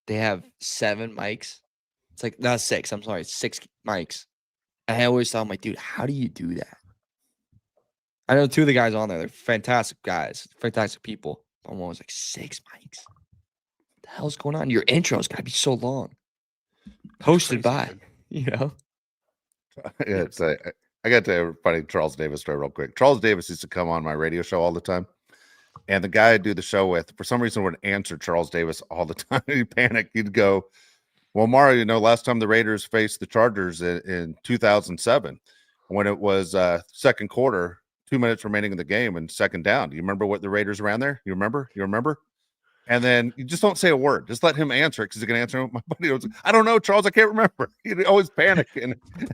they have 7 mics. It's like not 6. I'm sorry, 6 mics. And I always thought, I'm like, dude, how do you do that? I know 2 of the guys on there. They're fantastic guys, fantastic people. One was like 6 mics. the hell's going on? Your intro's got to be so long. Hosted by, man. you know. Yeah, I got to tell you a funny Charles Davis story real quick. Charles Davis used to come on my radio show all the time. And the guy I do the show with, for some reason, would answer Charles Davis all the time. He'd panic. He'd go, well, Mario, last time the Raiders faced the Chargers in 2007, when it was second quarter, 2 minutes remaining in the game and second down. Do you remember what the Raiders ran there? You remember? And then you just don't say a word. Just let him answer it because he's going to answer. My buddy goes, I don't know, Charles. I can't remember. He'd always panic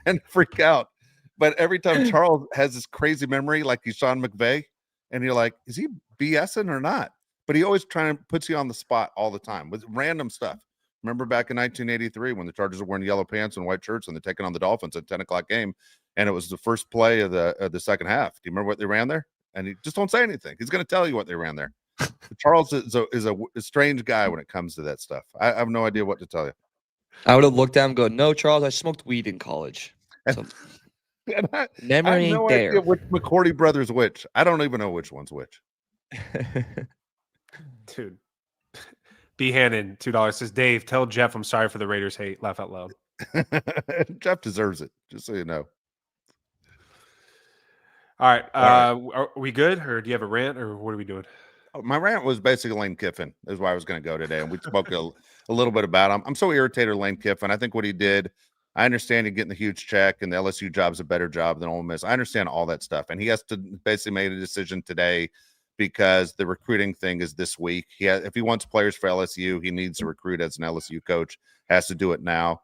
and freak out. But every time Charles has this crazy memory, like he's Sean McVay, and you're like, is he BSing or not? But he always puts you on the spot all the time with random stuff. Remember back in 1983 when the Chargers were wearing yellow pants and white shirts and they're taking on the Dolphins at 10 o'clock game, and it was the first play of the second half. Do you remember what they ran there? And he just don't say anything. He's going to tell you what they ran there. Charles is a strange guy when it comes to that stuff. I have no idea what to tell you. I would have looked at him and go, no, Charles, I smoked weed in college. So, I memory have no ain't there. idea which McCourty brothers which. I don't even know which one's which. Dude. B. Hannon, $2 says, Dave, tell Jeff I'm sorry for the Raiders hate. Laugh out loud. Jeff deserves it, just so you know. All right. Are we good, or do you have a rant, or what are we doing? My rant was basically Lane Kiffin is where I was going to go today, and we spoke a little bit about him. I'm so irritated with Lane Kiffin. I think what he did, I understand he getting the huge check, and the LSU job's a better job than Ole Miss. I understand all that stuff, and he has to basically make a decision today because the recruiting thing is this week. If he wants players for LSU, he needs to recruit as an LSU coach. Has to do it now.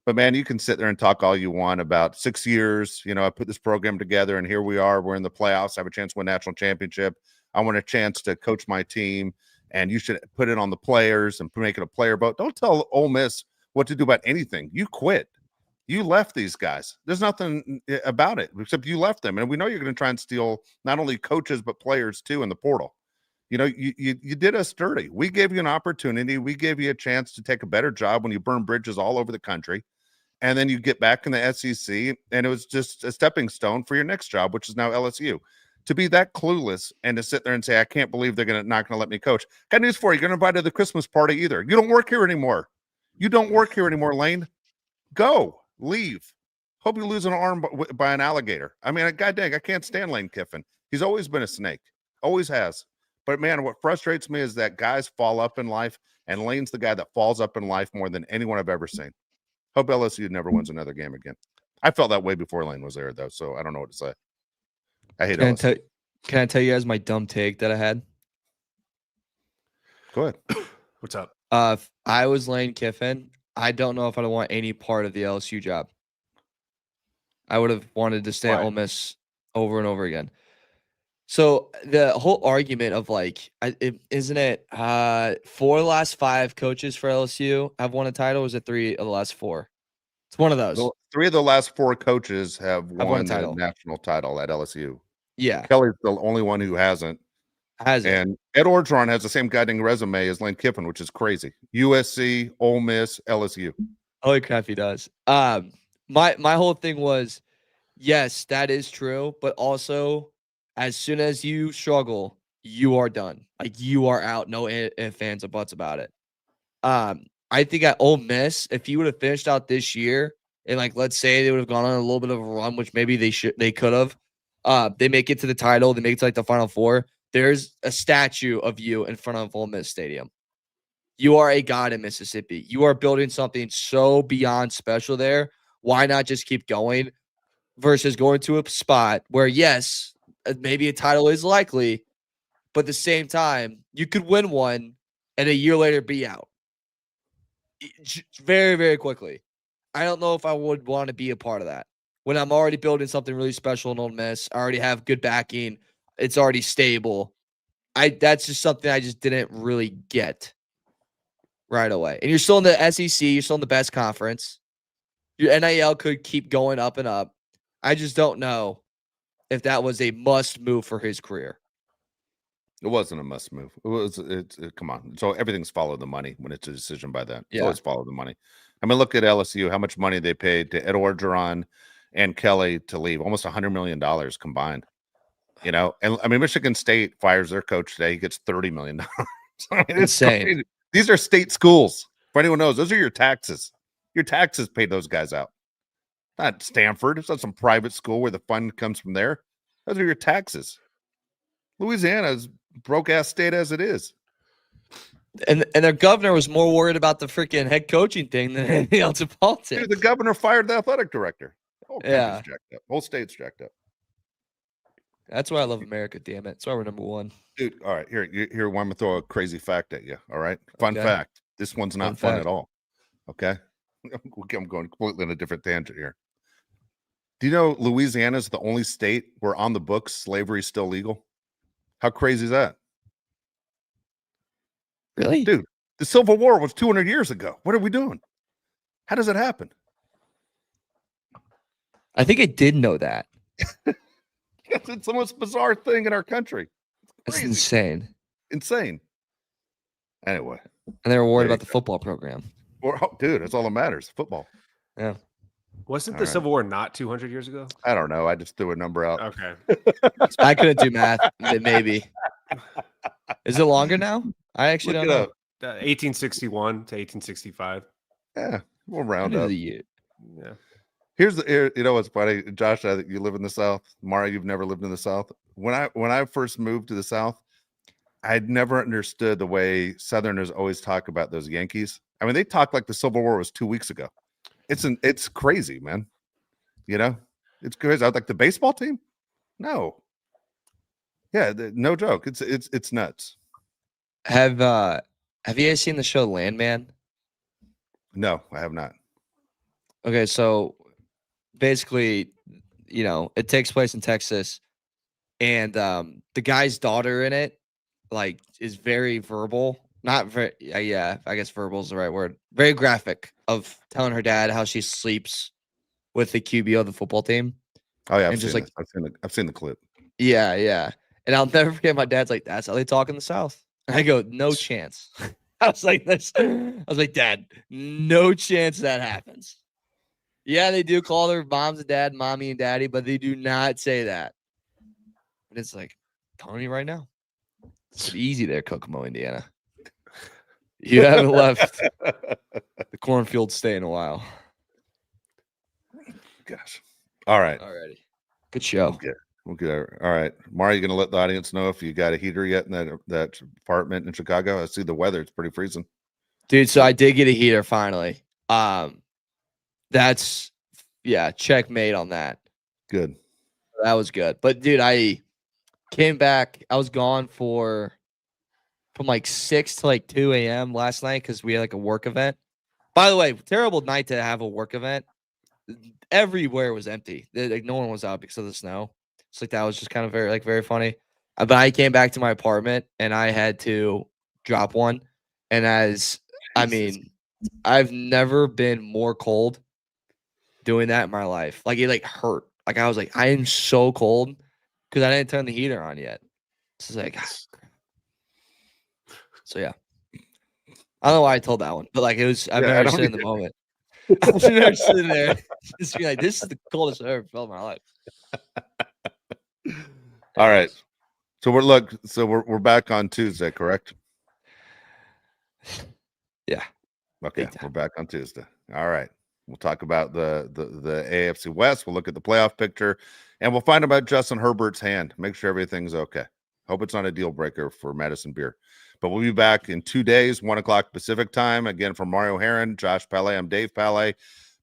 But, man, you can sit there and talk all you want about 6 years. I put this program together, and here we are. We're in the playoffs. I have a chance to win a national championship. I want a chance to coach my team, and you should put it on the players and make it a player vote. Don't tell Ole Miss what to do about anything. You quit. You left these guys. There's nothing about it except you left them. And we know you're going to try and steal not only coaches but players, too, in the portal. You did us dirty. We gave you an opportunity. We gave you a chance to take a better job when you burn bridges all over the country. And then you get back in the SEC, and it was just a stepping stone for your next job, which is now LSU. To be that clueless and to sit there and say, I can't believe they're not going to let me coach. Got news for you. You're going to invite to the Christmas party either. You don't work here anymore. Lane. Go. Leave. Hope you lose an arm by an alligator. I mean, God dang, I can't stand Lane Kiffin. He's always been a snake. Always has. But, man, what frustrates me is that guys fall up in life, and Lane's the guy that falls up in life more than anyone I've ever seen. Hope LSU never wins another game again. I felt that way before Lane was there, though, so I don't know what to say. I hate LSU. Can I tell you guys my dumb take that I had? Go ahead. What's up? If I was Lane Kiffin, I don't know if I'd want any part of the LSU job. I would have wanted to stay at Ole Miss over and over again. So the whole argument of isn't it 4 of the last 5 coaches for LSU have won a title? Or is it 3 of the last 4? It's one of those. Well, 3 of the last 4 coaches have won the the national title at LSU. Yeah. Kelly's the only one who hasn't. And Ed Orgeron has the same guiding resume as Lane Kiffin, which is crazy. USC, Ole Miss, LSU. Holy crap, he does. My whole thing was, yes, that is true, but also as soon as you struggle, you are done. You are out. No ifs, ands, or buts about it. I think at Ole Miss, if he would have finished out this year, and let's say they would have gone on a little bit of a run, which maybe they could have. They make it to the title. They make it to the Final Four. There's a statue of you in front of Ole Miss Stadium. You are a god in Mississippi. You are building something so beyond special there. Why not just keep going versus going to a spot where, yes, maybe a title is likely, but at the same time, you could win one and a year later be out very, very quickly. I don't know if I would want to be a part of that. When I'm already building something really special in Ole Miss, I already have good backing. It's already stable. That's just something I just didn't really get right away. And you're still in the SEC. You're still in the best conference. Your NIL could keep going up and up. I just don't know if that was a must move for his career. It wasn't a must move. Come on. So everything's follow the money when it's a decision by that. It's always follow the money. I mean, look at LSU, how much money they paid to Ed Orgeron and Kelly to leave. Almost $100 million combined. And I mean, Michigan State fires their coach today. He gets $30 million. I mean, it's insane. crazy. These are state schools. If anyone knows, those are your taxes. Your taxes pay those guys out. Not Stanford. It's not some private school where the fund comes from there. Those are your taxes. Louisiana's broke ass state as it is. And their governor was more worried about the freaking head coaching thing than anything else in politics. Dude, the governor fired the athletic director. Whole country's Yeah. jacked up. Whole state's jacked up. That's why I love America, damn it. That's why we're number one. Dude, all right, here, I'm gonna throw a crazy fact at you. All right, fun Okay. fact. This one's not Fun fun fact. at all. Okay, I'm going completely on a different tangent here. Do you know Louisiana is the only state where on the books slavery is still legal? How crazy is that, Really? dude? The Civil War was 200 years ago. What are we doing? How does it happen? I think I did know that. It's the most bizarre thing in our country. That's Crazy. insane. Anyway, And they were worried There you about the football program. dude, that's all that matters. Football. Yeah. Wasn't All the right. Civil War not 200 years ago? I don't know. I just threw a number out. Okay. I couldn't do math. Maybe. Is it longer now? I actually Look don't it know. up. 1861 to 1865. Yeah, we'll I round knew up. the year. Yeah. You know what's funny, Josh? I think you live in the South. Mara, you've never lived in the South. When I first moved to the South, I'd never understood the way Southerners always talk about those Yankees. I mean, they talk like the Civil War was 2 weeks ago. It's crazy, man. You know, it's crazy. I was like the baseball team. No, yeah, no joke. It's nuts. Have you guys seen the show Landman? No, I have not. Okay, so basically, it takes place in Texas, and the guy's daughter in it, like, is very verbal. Not very, yeah, I guess verbal is the right word. Very graphic of telling her dad how she sleeps with the QB of the football team. Oh yeah, And just like- I've seen the clip. Yeah, yeah. And I'll never forget my dad's like, that's how they talk in the South. And I go, no chance. I was like, Dad, no chance that happens. Yeah, they do call their moms and dad, mommy and daddy, but they do not say that. And it's like, telling you right now. It's easy there, Kokomo, Indiana. You haven't left the cornfield stay in a while. Gosh. All right. Alrighty. Good show. We'll get all right. Mara, you gonna let the audience know if you got a heater yet in that apartment in Chicago? I see the weather; it's pretty freezing. Dude, so I did get a heater finally. That's checkmate on that. Good. That was good. But dude, I came back. I was gone from like 6 to like 2 a.m. last night because we had like a work event. By the way, terrible night to have a work event. Everywhere was empty. Like no one was out because of the snow. It's like that was just kind of very funny. But I came back to my apartment and I had to drop one. And I've never been more cold doing that in my life. Like it like hurt. Like I was like, I am so cold because I didn't turn the heater on yet. It's like, so yeah. I don't know why I told that one, but like it was. I've never stood in the moment. I've never sitting there just be like, this is the coldest I've ever felt in my life. All right. So we're back on Tuesday, correct? Yeah. Okay, Big time. we're back on Tuesday. All right. We'll talk about the AFC West. We'll look at the playoff picture, and we'll find out about Justin Herbert's hand. Make sure everything's okay. Hope it's not a deal breaker for Madison Beer. But we'll be back in 2 days, 1 o'clock Pacific time. Again, from Mario Heron, Josh Palais, I'm Dave Palais.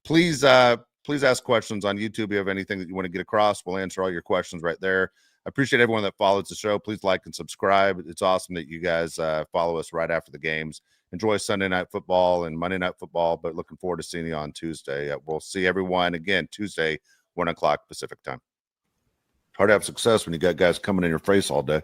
Please ask questions on YouTube if you have anything that you want to get across. We'll answer all your questions right there. I appreciate everyone that follows the show. Please like and subscribe. It's awesome that you guys follow us right after the games. Enjoy Sunday Night Football and Monday Night Football, but looking forward to seeing you on Tuesday. We'll see everyone again Tuesday, 1 o'clock Pacific time. Hard to have success when you got guys coming in your face all day.